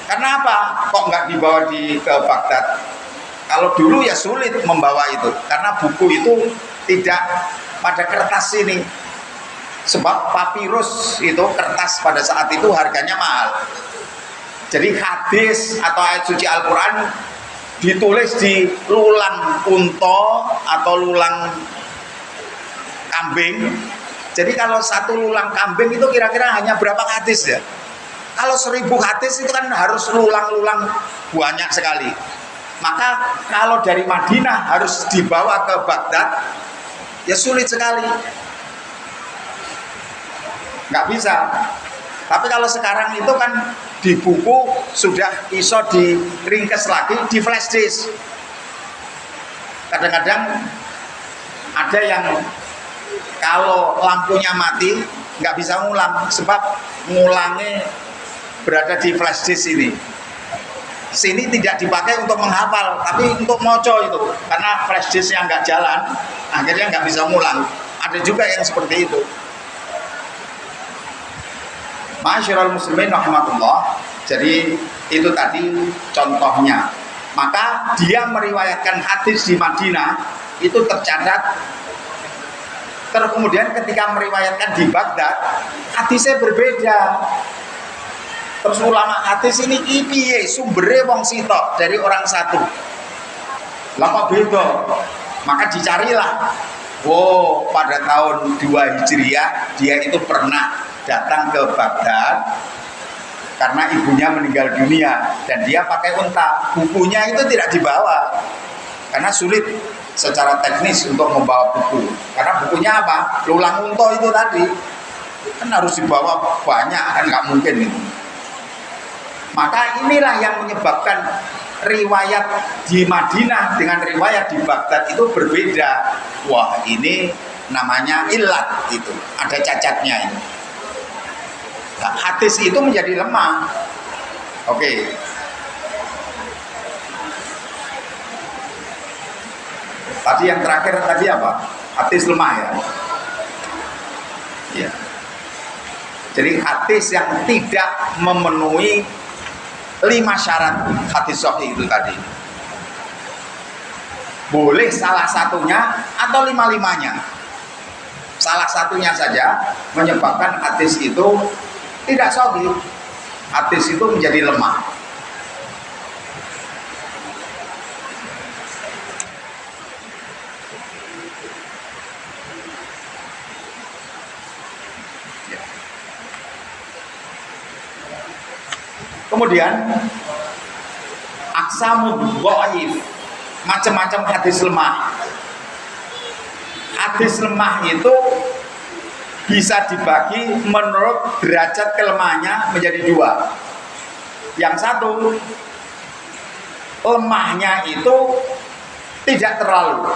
Karena apa? Kok nggak dibawa ke Baghdad? Kalau dulu ya sulit membawa itu, karena buku itu tidak pada kertas ini. Sebab papirus itu kertas pada saat itu harganya mahal. Jadi hadis atau ayat suci Al-Quran ditulis di lulang unta atau lulang kambing. Jadi kalau satu lulang kambing itu kira-kira hanya berapa hadis ya? Kalau 1000 hadis itu kan harus lulang-lulang banyak sekali. Maka kalau dari Madinah harus dibawa ke Baghdad, ya sulit sekali. Nggak bisa. Tapi kalau sekarang itu kan di buku sudah iso diringkes lagi di flash disk. Kadang-kadang ada yang kalau lampunya mati nggak bisa ngulang, sebab ngulangnya berada di flash disk ini. Sini tidak dipakai untuk menghafal, tapi untuk moco itu, karena flash disknya nggak jalan, akhirnya nggak bisa ngulang. Ada juga yang seperti itu. Ma'asyiral muslimin rahimakumullah. Jadi itu tadi contohnya. Maka dia meriwayatkan hadis di Madinah itu tercatat. Terus kemudian ketika meriwayatkan di Baghdad, hadisnya berbeda. Terus ulama hadis ini piye sumbernya wong sitok dari orang satu. Lah kok beda? Maka dicarilah. Oh, pada tahun 2 Hijriah dia itu pernah datang ke Baghdad karena ibunya meninggal dunia dan dia pakai unta. Bukunya itu tidak dibawa karena sulit secara teknis untuk membawa buku. Karena bukunya apa? Lulang unta itu tadi kan harus dibawa banyak, kan nggak mungkin itu. Maka inilah yang menyebabkan riwayat di Madinah dengan riwayat di Baghdad itu berbeda. Wah, ini namanya ilat, itu ada cacatnya ini. Nah, hadis itu menjadi lemah. Oke. Tadi yang terakhir tadi apa? Hadis lemah ya. Ya. Jadi hadis yang tidak memenuhi 5 syarat hadis sahih itu tadi. Boleh salah satunya atau 5-5-nya. Salah satunya saja menyebabkan hadis itu tidak sahih. Hadis itu menjadi lemah. Kemudian aqsamud dhaif, macam-macam hadis lemah. Hadis lemah itu bisa dibagi menurut derajat kelemahannya menjadi 2. Yang satu, lemahnya itu tidak terlalu,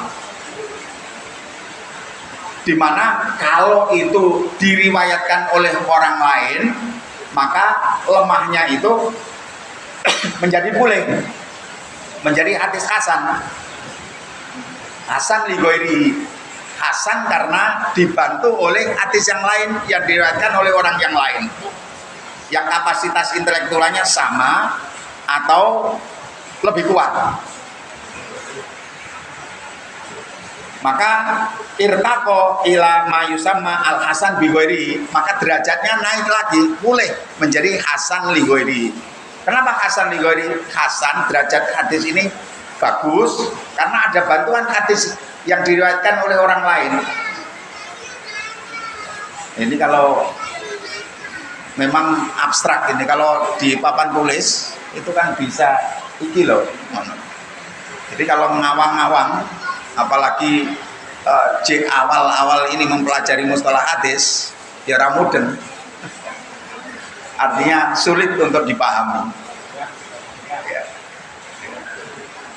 dimana kalau itu diriwayatkan oleh orang lain maka lemahnya itu menjadi boleh, menjadi hadis hasan. Hasan li ghairihi, hasan karena dibantu oleh hadis yang lain yang diriwayatkan oleh orang yang lain yang kapasitas intelektualnya sama atau lebih kuat. Maka irtaqo ila ma yusamma al hasan bi ghairihi, maka derajatnya naik lagi, boleh menjadi hasan li ghairihi. Kenapa hasan li ghairihi? Hasan derajat hadis ini bagus karena ada bantuan hadis yang diriwayatkan oleh orang lain. Ini kalau memang abstrak ini, kalau di papan tulis itu kan bisa iki loh. Jadi kalau ngawang-ngawang, apalagi awal-awal ini mempelajari mustalah hadis, ya ramuden, artinya sulit untuk dipahami. Ya.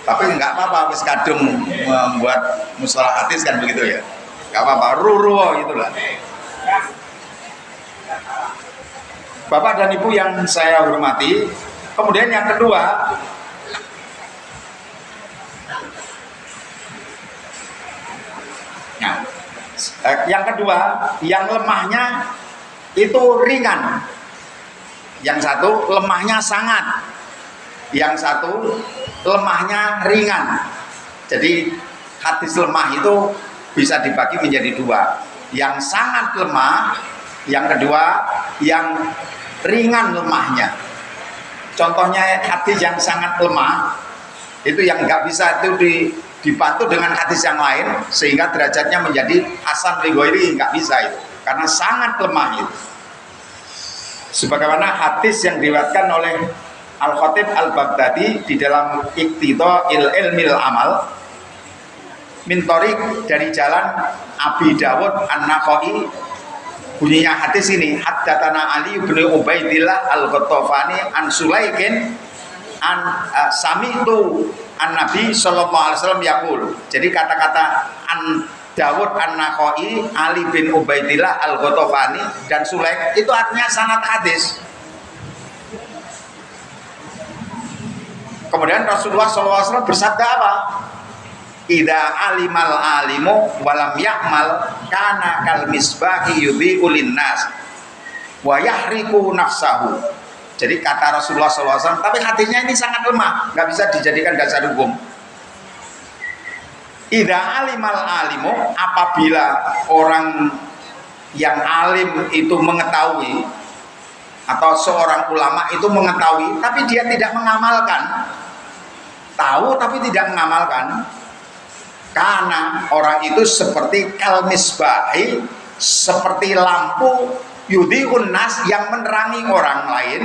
Tapi nggak apa-apa, wis kadung membuat mustalah hadis kan begitu ya, nggak apa-apa, ruruh itulah. Bapak dan Ibu yang saya hormati, kemudian yang kedua, yang lemahnya itu ringan, yang satu lemahnya sangat, yang satu lemahnya ringan. Jadi hadis lemah itu bisa dibagi menjadi dua, yang sangat lemah, yang kedua yang ringan lemahnya. Contohnya hadis yang sangat lemah itu yang nggak bisa itu dibantu dengan hadis yang lain sehingga derajatnya menjadi hasan li ghairihi, nggak bisa itu karena sangat lemah itu. Sebagaimana hadis yang diriwayatkan oleh Al-Khatib Al-Baghdadi di dalam Iqtida'il Ilmil Amal min thariq, dari jalan Abi Dawud An-Nakhai, bunyinya hadis ini, haddatsana Ali bin Ubaidillah Al-Ghattafani an Sulaikin an sami'tu an-Nabi sallallahu alaihi wasallam yaqul. Jadi kata-kata an Dawud An-Nakhai, Ali bin Ubaidillah Al-Ghattafani dan Sulaik itu artinya sanad hadis. Kemudian Rasulullah SAW bersabda apa? Idza alimal alimu walam ya'mal kana kal misbahi yudhi'u linnas wa yahriqu nafsahu. Jadi kata Rasulullah SAW, tapi hadisnya ini sangat lemah, nggak bisa dijadikan dasar hukum. Idza alimal alimu, apabila orang yang alim itu mengetahui, atau seorang ulama itu mengetahui tapi dia tidak mengamalkan, tahu tapi tidak mengamalkan, karena orang itu seperti kal misbahi, seperti lampu yudhi'un nas, yang menerangi orang lain,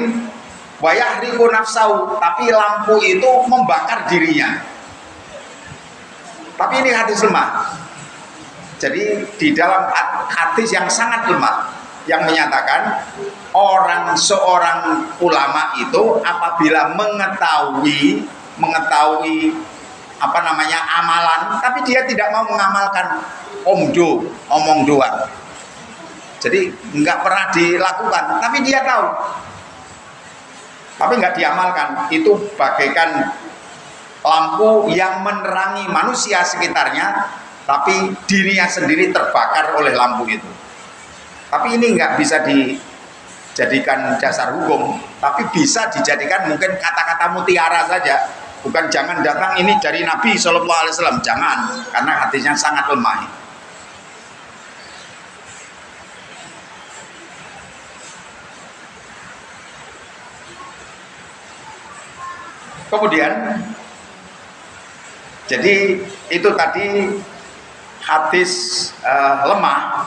wa yahriqu nafsahu, tapi lampu itu membakar dirinya. Tapi ini hadis lemah. Jadi di dalam hadis yang sangat lemah yang menyatakan seorang ulama itu apabila mengetahui amalan tapi dia tidak mau mengamalkan, omong doang. Jadi nggak pernah dilakukan tapi dia tahu tapi nggak diamalkan, itu bagaikan lampu yang menerangi manusia sekitarnya tapi dirinya sendiri terbakar oleh lampu itu. Tapi ini nggak bisa dijadikan dasar hukum, tapi bisa dijadikan mungkin kata-kata mutiara saja. Bukan jangan datang ini dari Nabi SAW, jangan, karena hadisnya sangat lemah. Kemudian, jadi itu tadi hadis lemah,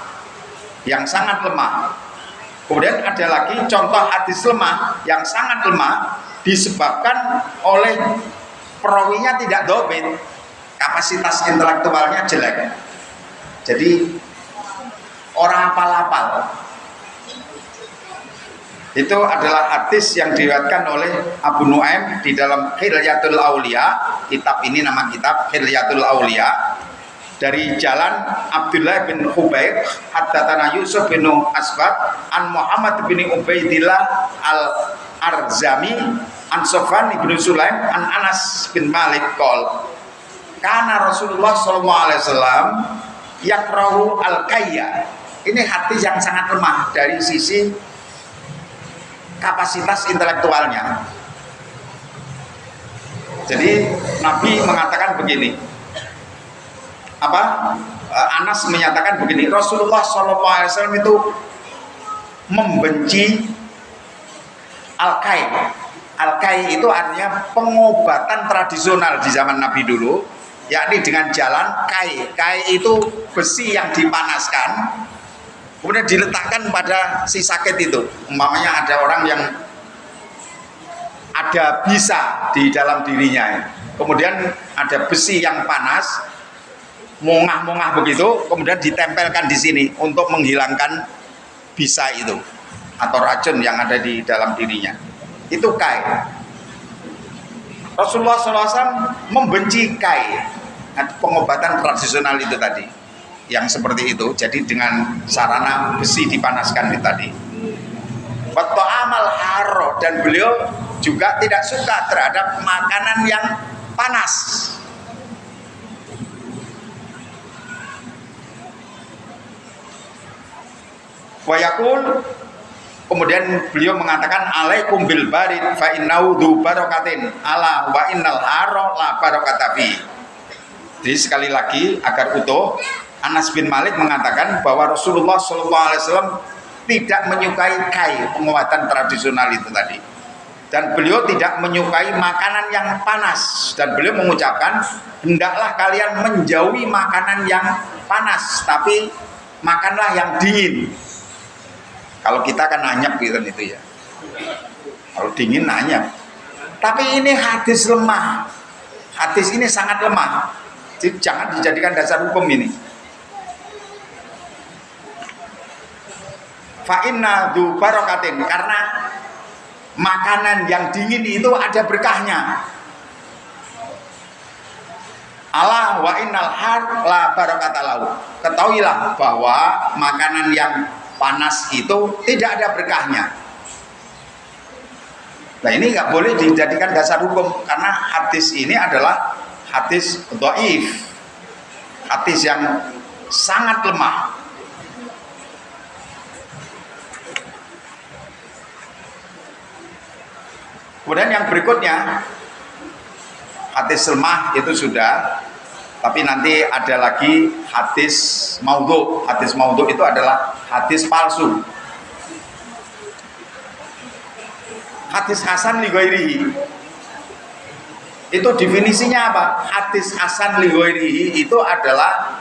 yang sangat lemah. Kemudian ada lagi contoh hadis lemah yang sangat lemah disebabkan oleh perawinya tidak dobit, kapasitas intelektualnya jelek. Jadi orang apal-apal. Itu adalah hadis yang diriwayatkan oleh Abu Nuaim di dalam Hilyatul Aulia. Kitab ini nama kitab Hilyatul Aulia. Dari jalan Abdullah bin Hubayb, haddatsana Yusuf bin Asbad an Muhammad bin Ubaidillah Arzami an Sofwan ibnu Sulaim an Anas bin Malik qol kana Rasulullah sallallahu alaihi wasallam yakrahu al-kayya. Ini hadis yang sangat lemah dari sisi kapasitas intelektualnya. Jadi Nabi mengatakan begini, Anas menyatakan begini, Rasulullah SAW itu membenci al-kai. Al-kai itu artinya pengobatan tradisional di zaman Nabi dulu, yakni dengan jalan kai. Kai itu besi yang dipanaskan, kemudian diletakkan pada si sakit itu. Umpamanya ada orang yang ada bisa di dalam dirinya, kemudian ada besi yang panas, mongah-mongah begitu, kemudian ditempelkan di sini untuk menghilangkan bisa itu atau racun yang ada di dalam dirinya. Itu kai. Rasulullah SAW membenci kai, pengobatan tradisional itu tadi, yang seperti itu. Jadi dengan sarana besi dipanaskan itu tadi. Waktu amal haro, dan beliau juga tidak suka terhadap makanan yang panas. Wayakul, kemudian beliau mengatakan alaikum bil barid fa innahu dzu barakatin ala wa innal haro la barakata fi. Jadi sekali lagi agar utuh, Anas bin Malik mengatakan bahwa Rasulullah SAW tidak menyukai kai, pengobatan tradisional itu tadi, dan beliau tidak menyukai makanan yang panas, dan beliau mengucapkan hendaklah kalian menjauhi makanan yang panas, tapi makanlah yang dingin. Kalau kita kan anyep gitu itu ya, kalau dingin anyep. Tapi ini hadis lemah, hadis ini sangat lemah, jadi jangan dijadikan dasar hukum ini. Fa inna dzu barakatin, karena makanan yang dingin itu ada berkahnya. Ala wa innal har la barakata lahu. Ketahuilah bahwa makanan yang panas itu tidak ada berkahnya. Nah ini nggak boleh dijadikan dasar hukum, karena hadis ini adalah hadis dhaif, hadis yang sangat lemah. Kemudian yang berikutnya, hadis lemah itu sudah, tapi nanti ada lagi hadis maudhu. Hadis maudhu itu adalah hadis palsu. Hadis hasan li ghairihi, itu definisinya apa? Hadis hasan li ghairihi itu adalah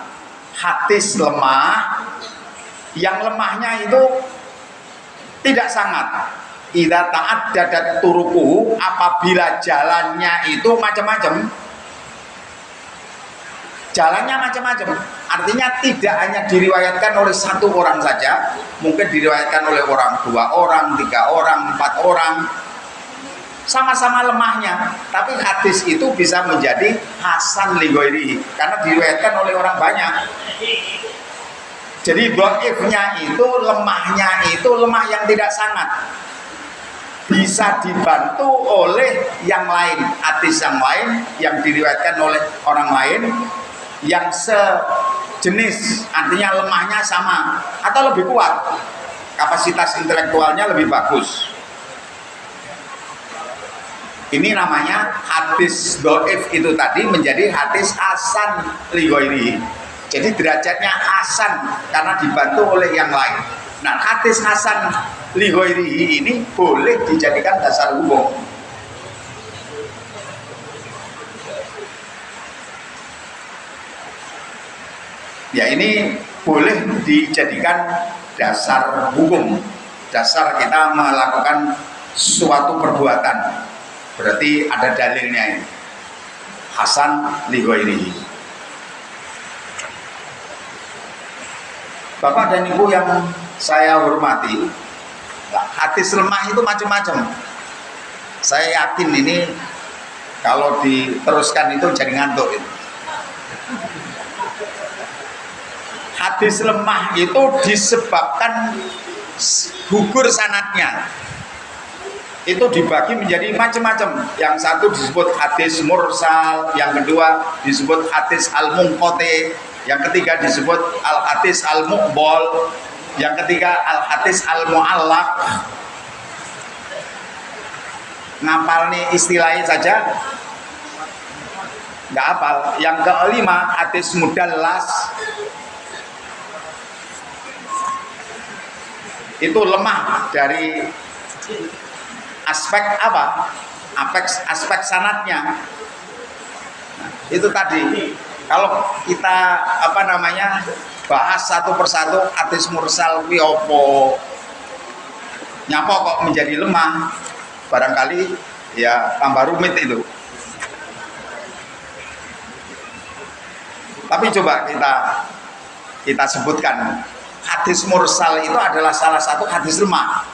hadis lemah, yang lemahnya itu tidak sangat. Idza ta'addadat turuquhu, apabila jalannya itu macam-macam. Jalannya macam-macam, artinya tidak hanya diriwayatkan oleh satu orang saja, mungkin diriwayatkan oleh orang, 2 orang, 3 orang, 4 orang, sama-sama lemahnya, tapi hadis itu bisa menjadi hasan li ghairihi karena diriwayatkan oleh orang banyak. Jadi dhaifnya itu, lemahnya itu lemah yang tidak sangat, bisa dibantu oleh yang lain, hadis yang lain yang diriwayatkan oleh orang lain yang sejenis, artinya lemahnya sama atau lebih kuat, kapasitas intelektualnya lebih bagus. Ini namanya hadis dhaif itu tadi menjadi hadis hasan li ghairihi. Jadi derajatnya hasan karena dibantu oleh yang lain. Nah, hadis hasan li ghairihi ini boleh dijadikan dasar hukum. Ya, ini boleh dijadikan dasar hukum, dasar kita melakukan suatu perbuatan, berarti ada dalilnya ini, hasan li ghairihi. Bapak dan Ibu yang saya hormati, hadis lemah itu macam-macam. Saya yakin ini kalau diteruskan itu jadi ngantuk itu. Hadis lemah itu disebabkan gugur sanadnya. itu dibagi menjadi macam-macam. Yang satu disebut hadis mursal, yang kedua disebut hadis al-munqati, yang ketiga disebut al-hadis al-muqbal, yang ketiga al-hadis al-mu'allaq. Ngapal nih istilahnya saja nggak hafal. Yang kelima hadis mudallas, itu lemah dari aspek apa? Aspek sanadnya. Nah, itu tadi kalau kita bahas satu persatu hadis mursal kuwi apa? Nyapa kok menjadi lemah? Barangkali ya tambah rumit itu. Tapi coba kita sebutkan, hadis mursal itu adalah salah satu hadis lemah.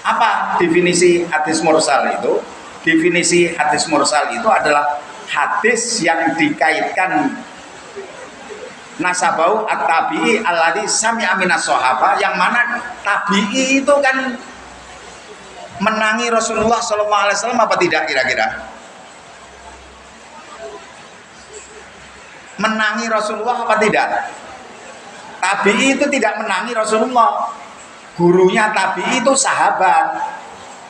Apa definisi hadis mursal itu? Definisi hadis mursal itu adalah hadis yang dikaitkan nasabau at-tabi'i alladzi sami'a minas sahaba, yang mana tabi'i itu kan menangi Rasulullah SAW apa tidak kira-kira? Menangi Rasulullah apa tidak? Tabi'i itu tidak menangi Rasulullah. Gurunya tabi'i itu sahabat.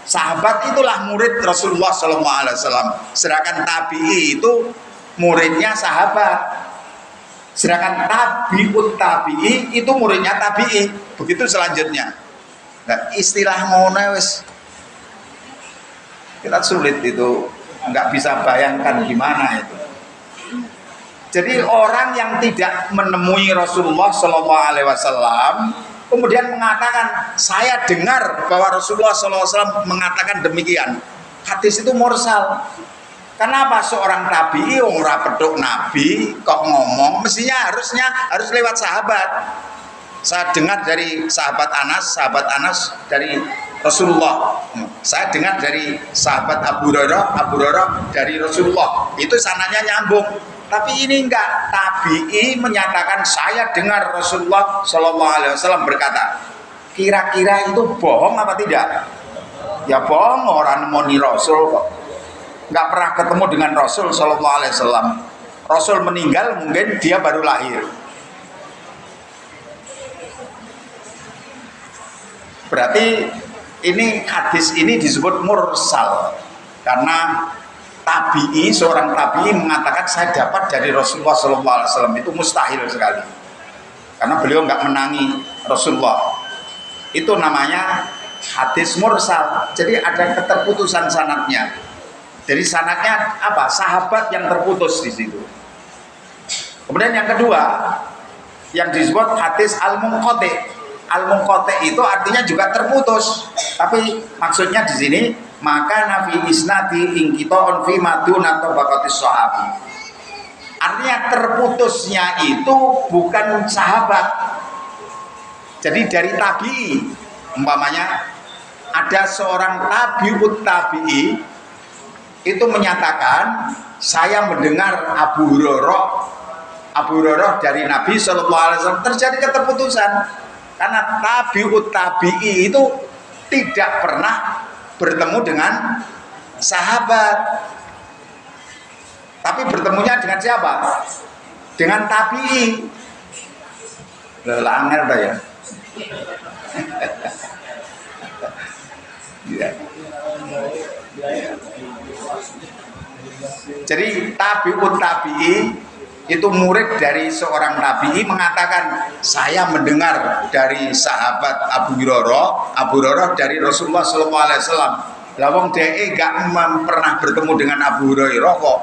Sahabat itulah murid Rasulullah SAW. Sedangkan tabi'i itu muridnya sahabat. Sedangkan tabi'ut tabi'i itu muridnya tabi'i. Begitu selanjutnya. Nah, istilah ngono wis kita sulit itu, nggak bisa bayangkan gimana itu. Jadi orang yang tidak menemui Rasulullah SAW kemudian mengatakan, saya dengar bahwa Rasulullah SAW mengatakan demikian, hadis itu mursal. Kenapa seorang tabi'i ora peduk nabi kok ngomong, mestinya harus lewat sahabat. Saya dengar dari sahabat Anas dari Rasulullah. Saya dengar dari sahabat Abu Hurairah dari Rasulullah. Itu sananya nyambung. Tapi ini enggak, tabi'i menyatakan saya dengar Rasulullah SAW berkata. Kira-kira itu bohong apa tidak? Ya bohong, orang nemoni Rasul kok. Enggak pernah ketemu dengan Rasul SAW. Rasul meninggal, mungkin dia baru lahir. Berarti ini hadis ini disebut mursal karena tabi'i, seorang tabi'i mengatakan saya dapat dari Rasulullah SAW, itu mustahil sekali karena beliau nggak menangi Rasulullah. Itu namanya hadis mursal. Jadi ada keterputusan sanadnya. Jadi sanadnya apa? Sahabat yang terputus di situ. Kemudian yang kedua yang disebut hadis al-munqati. Al-munqati itu artinya juga terputus, tapi maksudnya di sini maka nafi isnadi ingkitaun fi maduna tabaqatis sahabi. Artinya terputusnya itu bukan sahabat. Jadi dari tabi'i, umpamanya ada seorang tabi'ut tabi'i itu menyatakan saya mendengar Abu Hurairah dari Nabi SAW, terjadi keterputusan. Karena tabi'ut tabi'i itu tidak pernah bertemu dengan sahabat, tapi bertemunya dengan siapa? Dengan tabi'i. Angel dah ya. Jadi tabi'ut tabi'i itu murid dari seorang tabi'i mengatakan saya mendengar dari sahabat Abu Hurairah dari Rasulullah SAW. Lawang DE gak pernah bertemu dengan Abu Hurairah kok.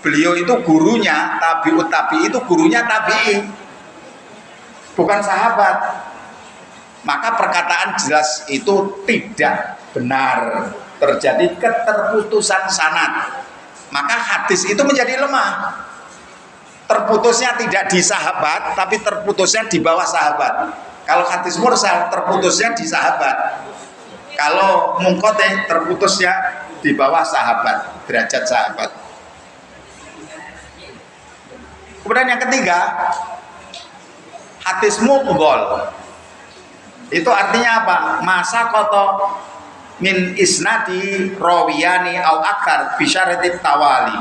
Beliau itu gurunya, tabi'ut tabi'i itu gurunya tabi'i, bukan sahabat. Maka perkataan jelas itu tidak benar, terjadi keterputusan sanad. Maka hadis itu menjadi lemah. Terputusnya tidak di sahabat, tapi terputusnya di bawah sahabat. Kalau hadis mursal terputusnya di sahabat. Kalau munqati terputusnya di bawah sahabat, derajat sahabat. Kemudian yang ketiga, hadis muqbal. Itu artinya apa? Masa koto min isnadi rawiyani au akar bisyaratit tawali.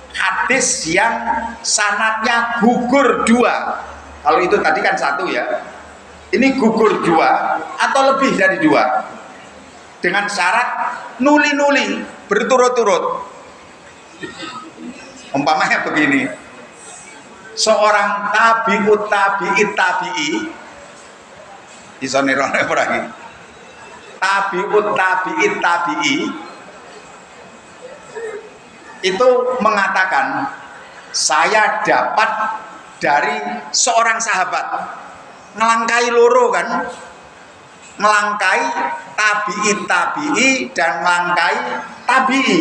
Hadis yang sanadnya gugur dua. Kalau itu tadi kan satu ya. Ini gugur dua atau lebih dari dua. Dengan syarat nuli-nuli berturut-turut. Umpamanya begini. Seorang tabi'ut tabi'it tabi'i iso nerone ora iki. Tabi'ut tabi'it tabi'i itu mengatakan saya dapat dari seorang sahabat, ngelangkai loro kan, ngelangkai tabi'it tabi'i dan ngelangkai tabi'i.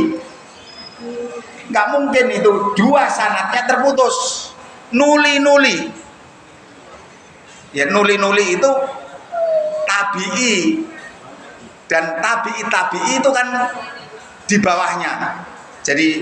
Nggak mungkin itu dua sanadnya terputus, nuli-nuli. Ya nuli-nuli itu tabi'i dan tabi'it tabi'i itu kan di bawahnya. Jadi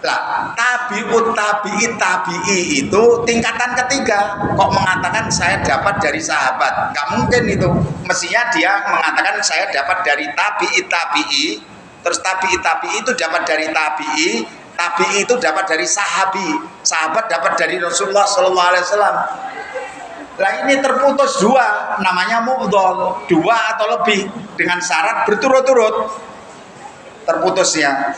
lah tabi'ut tabi'it tabi'i itu tingkatan ketiga. Kok mengatakan saya dapat dari sahabat? Nggak mungkin itu. Mestinya dia mengatakan saya dapat dari tabi'it tabi'i, terus tabi'it tabi'i itu dapat dari tabi'i, tabi'i itu dapat dari sahabi, sahabat dapat dari Rasulullah SAW. Lah ini terputus dua, namanya mu'dhal, dua atau lebih dengan syarat berturut-turut terputusnya.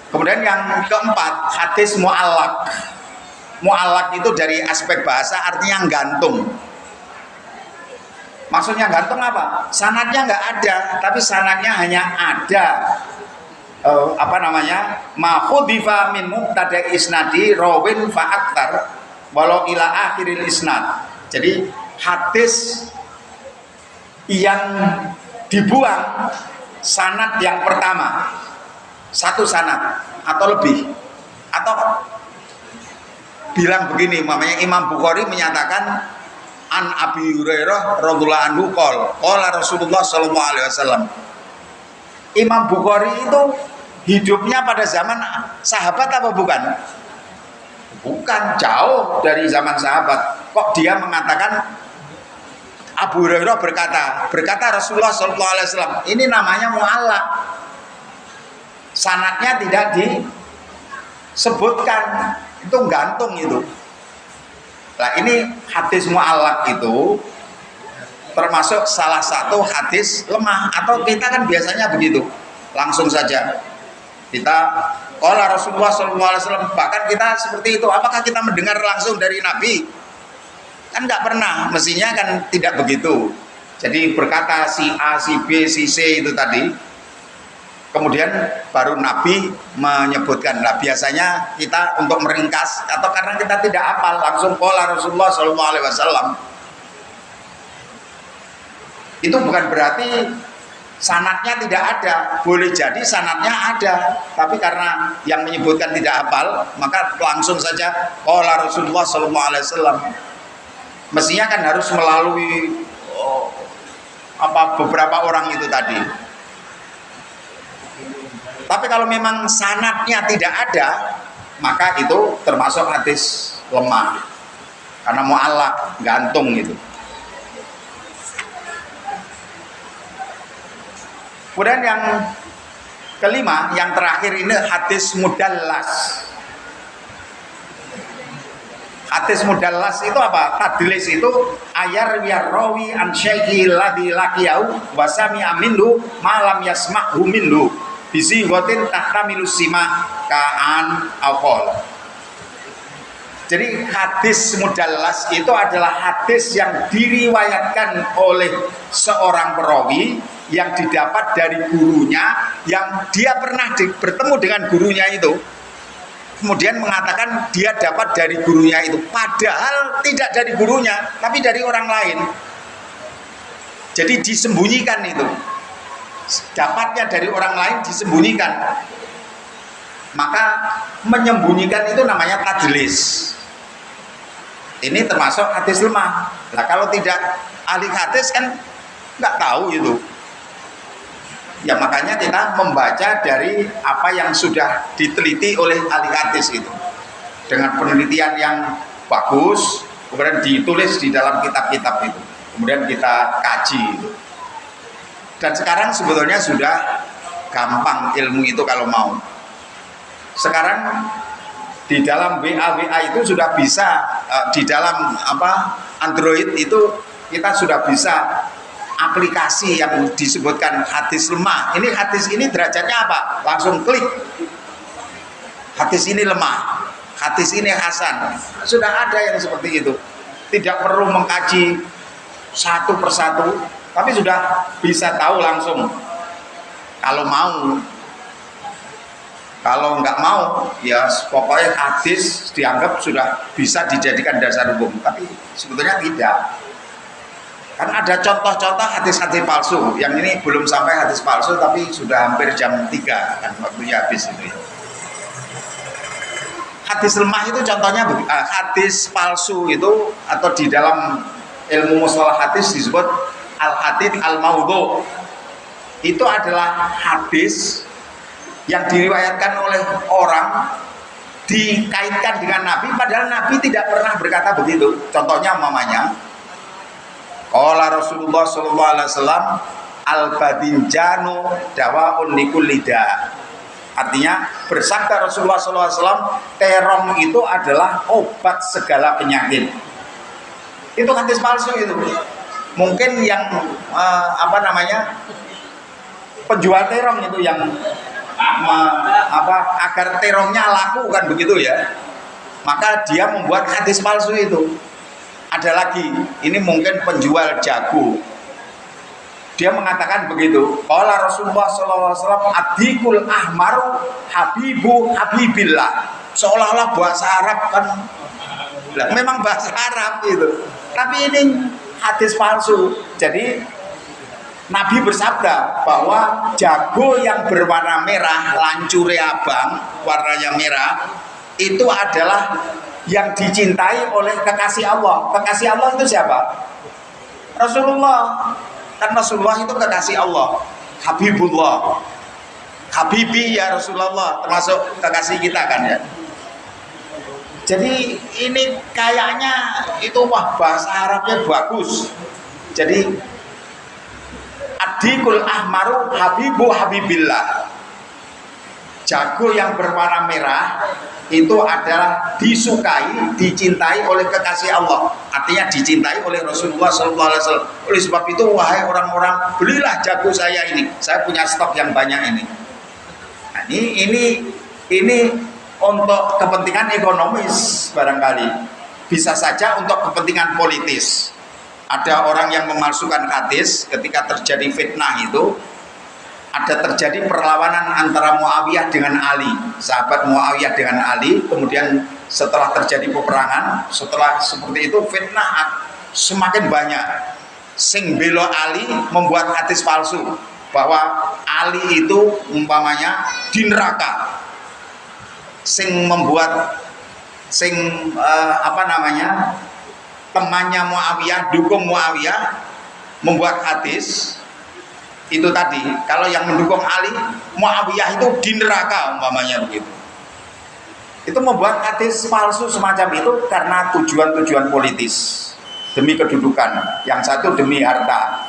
Kemudian yang keempat, hadis mu'allaq. Mu'allaq itu dari aspek bahasa artinya gantung. Maksudnya gantung apa? Sanadnya nggak ada, tapi sanadnya hanya ada ma khudifa min mubtada isnadi rawin fa aktar walau ila akhiril isnad. Jadi hadis yang dibuang sanad yang pertama, satu sanad atau lebih, atau bilang begini, namanya Imam Bukhari menyatakan an Abi Hurairah radhiyallahu anhu qala Rasulullah sallallahu alaihi wasallam. Imam Bukhari itu hidupnya pada zaman sahabat apa bukan? Bukan, jauh dari zaman sahabat. Kok dia mengatakan Abu Hurairah berkata Rasulullah sallallahu alaihi wasallam. Ini namanya mu'allaq. Sanadnya tidak disebutkan, itu gantung itu. Nah ini hadis mu'allaq itu termasuk salah satu hadis lemah, atau kita kan biasanya begitu, langsung saja kita qala Rasulullah SAW, bahkan kita seperti itu. Apakah kita mendengar langsung dari Nabi? Kan nggak pernah, mestinya kan tidak begitu. Jadi berkata si A, si B, si C itu tadi, kemudian baru Nabi menyebutkan. Nah biasanya kita untuk meringkas atau karena kita tidak hafal, langsung qala Rasulullah SAW. Itu bukan berarti sanadnya tidak ada. Boleh jadi sanadnya ada, tapi karena yang menyebutkan tidak hafal, maka langsung saja qala Rasulullah SAW. Mestinya kan harus melalui beberapa orang itu tadi. Tapi kalau memang sanadnya tidak ada, maka itu termasuk hadis lemah, karena mu'allaq, gantung itu. Kemudian yang kelima, yang terakhir ini hadis mudallas. Hadis mudallas itu apa? Tadlis itu ayar biar rawi an syaihi ladzi laqiyau wa sami'a minhu ma lam yasma'hu minhu bisi gotin tahtamilu sima ka'an alqol. Jadi hadis mudallas itu adalah hadis yang diriwayatkan oleh seorang perawi yang didapat dari gurunya, yang dia pernah bertemu dengan gurunya itu, kemudian mengatakan dia dapat dari gurunya itu, padahal tidak dari gurunya tapi dari orang lain. Jadi disembunyikan itu, dapatnya dari orang lain disembunyikan, maka menyembunyikan itu namanya tadlis. Ini termasuk hadis lemah. Nah kalau tidak ahli hadis kan nggak tahu itu. Ya makanya kita membaca dari apa yang sudah diteliti oleh ahli hadis itu, dengan penelitian yang bagus, kemudian ditulis di dalam kitab-kitab itu, kemudian kita kaji itu. Dan sekarang sebetulnya sudah gampang ilmu itu kalau mau. Sekarang di dalam WA itu sudah bisa, di dalam Android itu kita sudah bisa aplikasi yang disebutkan hadis lemah. Ini hadis ini derajatnya apa? Langsung klik. Hadis ini lemah, hadis ini hasan. Sudah ada yang seperti itu. Tidak perlu mengkaji satu persatu, tapi sudah bisa tahu langsung. Kalau mau. Kalau nggak mau, ya pokoknya hadis dianggap sudah bisa dijadikan dasar hukum. Tapi sebetulnya tidak. Kan ada contoh-contoh hadis-hadis palsu. Yang ini belum sampai hadis palsu, tapi sudah hampir jam 3 kan waktunya habis itu. Hadis lemah itu contohnya hadis palsu itu, atau di dalam ilmu mustalah hadis disebut al-hadits al-maudhu. Itu adalah hadis yang diriwayatkan oleh orang dikaitkan dengan Nabi, padahal Nabi tidak pernah berkata begitu. Contohnya umpamanya, qala Rasulullah sallallahu alaihi wasallam al-badinjanu dawaun likulli da. Artinya bersabda Rasulullah sallallahu alaihi wasallam, terong itu adalah obat segala penyakit. Itu hadis palsu itu. Mungkin yang penjual terong itu yang agar terongnya laku kan begitu ya, maka dia membuat hadis palsu itu. Ada lagi, ini mungkin penjual jago, dia mengatakan begitu, qala Rasulullah sallallahu alaihi wasallam adikul ahmaru habibu habibillah, seolah-olah bahasa Arab kan. Memang bahasa Arab itu, tapi ini hadis palsu. Jadi Nabi bersabda bahwa jago yang berwarna merah, lancure abang, warnanya merah, itu adalah yang dicintai oleh kekasih Allah. Kekasih Allah itu siapa? Rasulullah. Kan Rasulullah itu kekasih Allah, Habibullah. Habibi ya Rasulullah, termasuk kekasih kita kan ya. Jadi ini kayaknya itu bahasa Arabnya bagus. Jadi adikul ahmaru habibu habibillah, jago yang berwarna merah itu adalah disukai, dicintai oleh kekasih Allah. Artinya dicintai oleh Rasulullah sallallahu alaihi wasallam. Oleh sebab itu wahai orang-orang, belilah jago saya ini. Saya punya stok yang banyak ini. Nah, ini untuk kepentingan ekonomis barangkali. Bisa saja untuk kepentingan politis. Ada orang yang memalsukan hadis ketika terjadi fitnah itu, ada terjadi perlawanan antara Muawiyah dengan Ali, sahabat Muawiyah dengan Ali. Kemudian setelah terjadi peperangan, setelah seperti itu fitnah semakin banyak. Sing belo Ali membuat hadis palsu bahwa Ali itu umpamanya di neraka. Sing membuat temannya Muawiyah, dukung Muawiyah, membuat hadis itu tadi, kalau yang mendukung Ali, Muawiyah itu di neraka umpamanya begitu. Itu membuat hadis palsu semacam itu karena tujuan-tujuan politis, demi kedudukan, yang satu demi harta,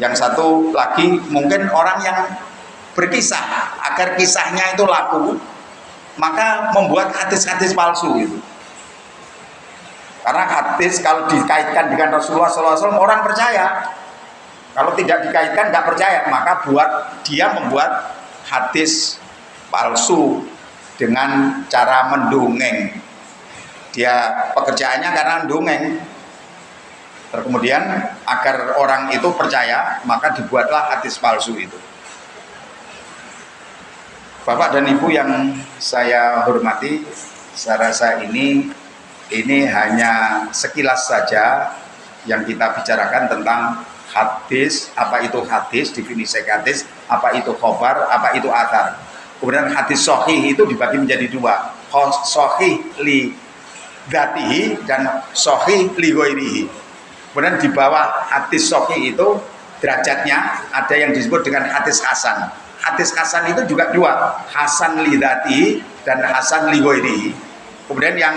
yang satu lagi mungkin orang yang berkisah agar kisahnya itu laku, maka membuat hadis-hadis palsu itu. Karena hadis kalau dikaitkan dengan Rasulullah SAW orang percaya. Kalau tidak dikaitkan nggak percaya, maka dia membuat hadis palsu dengan cara mendongeng. Dia pekerjaannya karena mendongeng. Kemudian agar orang itu percaya, maka dibuatlah hadis palsu itu. Bapak dan Ibu yang saya hormati, saya rasa ini hanya sekilas saja yang kita bicarakan tentang hadis, apa itu hadis, definisi hadis, apa itu khobar, apa itu athar. Kemudian hadis sahih itu dibagi menjadi dua, sahih li dzatihi dan sahih li ghairihi. Kemudian di bawah hadis sahih itu derajatnya ada yang disebut dengan hadis hasan. Hadis hasan itu juga dua, hasan li dzatihi dan hasan li ghairihi. Kemudian yang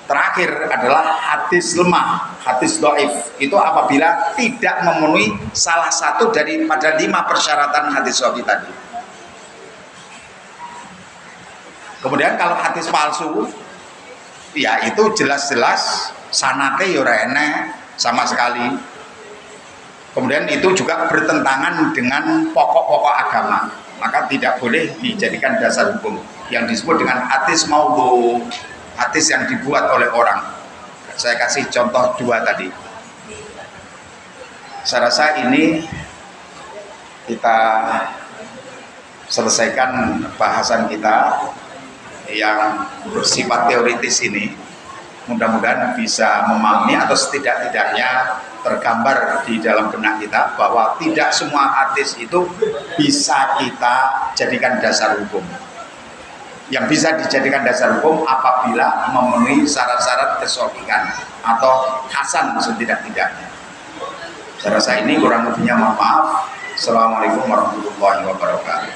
Terakhir adalah hadis lemah, hadis dhaif. Itu apabila tidak memenuhi salah satu daripada 5 persyaratan hadis sahih tadi. Kemudian kalau hadis palsu, ya itu jelas-jelas sanate ya ora enek sama sekali. Kemudian itu juga bertentangan dengan pokok-pokok agama, maka tidak boleh dijadikan dasar hukum. Yang disebut dengan hadis maudhu, hadis yang dibuat oleh orang. Saya kasih contoh 2 tadi. Saya rasa ini kita selesaikan bahasan kita yang bersifat teoritis ini. Mudah-mudahan bisa memahami atau setidak-tidaknya tergambar di dalam benak kita bahwa tidak semua hadis itu bisa kita jadikan dasar hukum. Yang bisa dijadikan dasar hukum apabila memenuhi syarat-syarat kesohihan atau hasan setidak-tidaknya. Saya rasa ini kurang lebihnya mohon maaf. Assalamualaikum warahmatullahi wabarakatuh.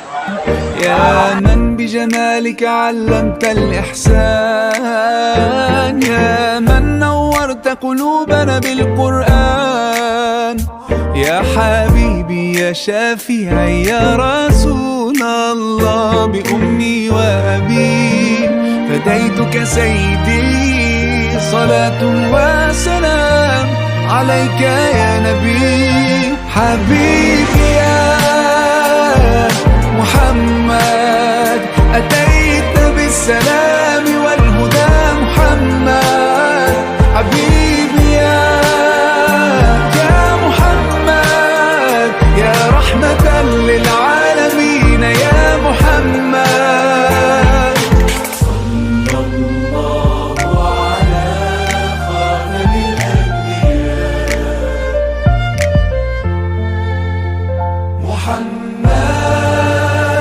يا من بجمالك علمت الإحسان يا من نورت قلوبنا بالقرآن يا حبيبي يا شافعي يا رسول الله بأمي وأبي فديتك سيدي صلاة وسلام عليك يا نبي حبيبي يا محمد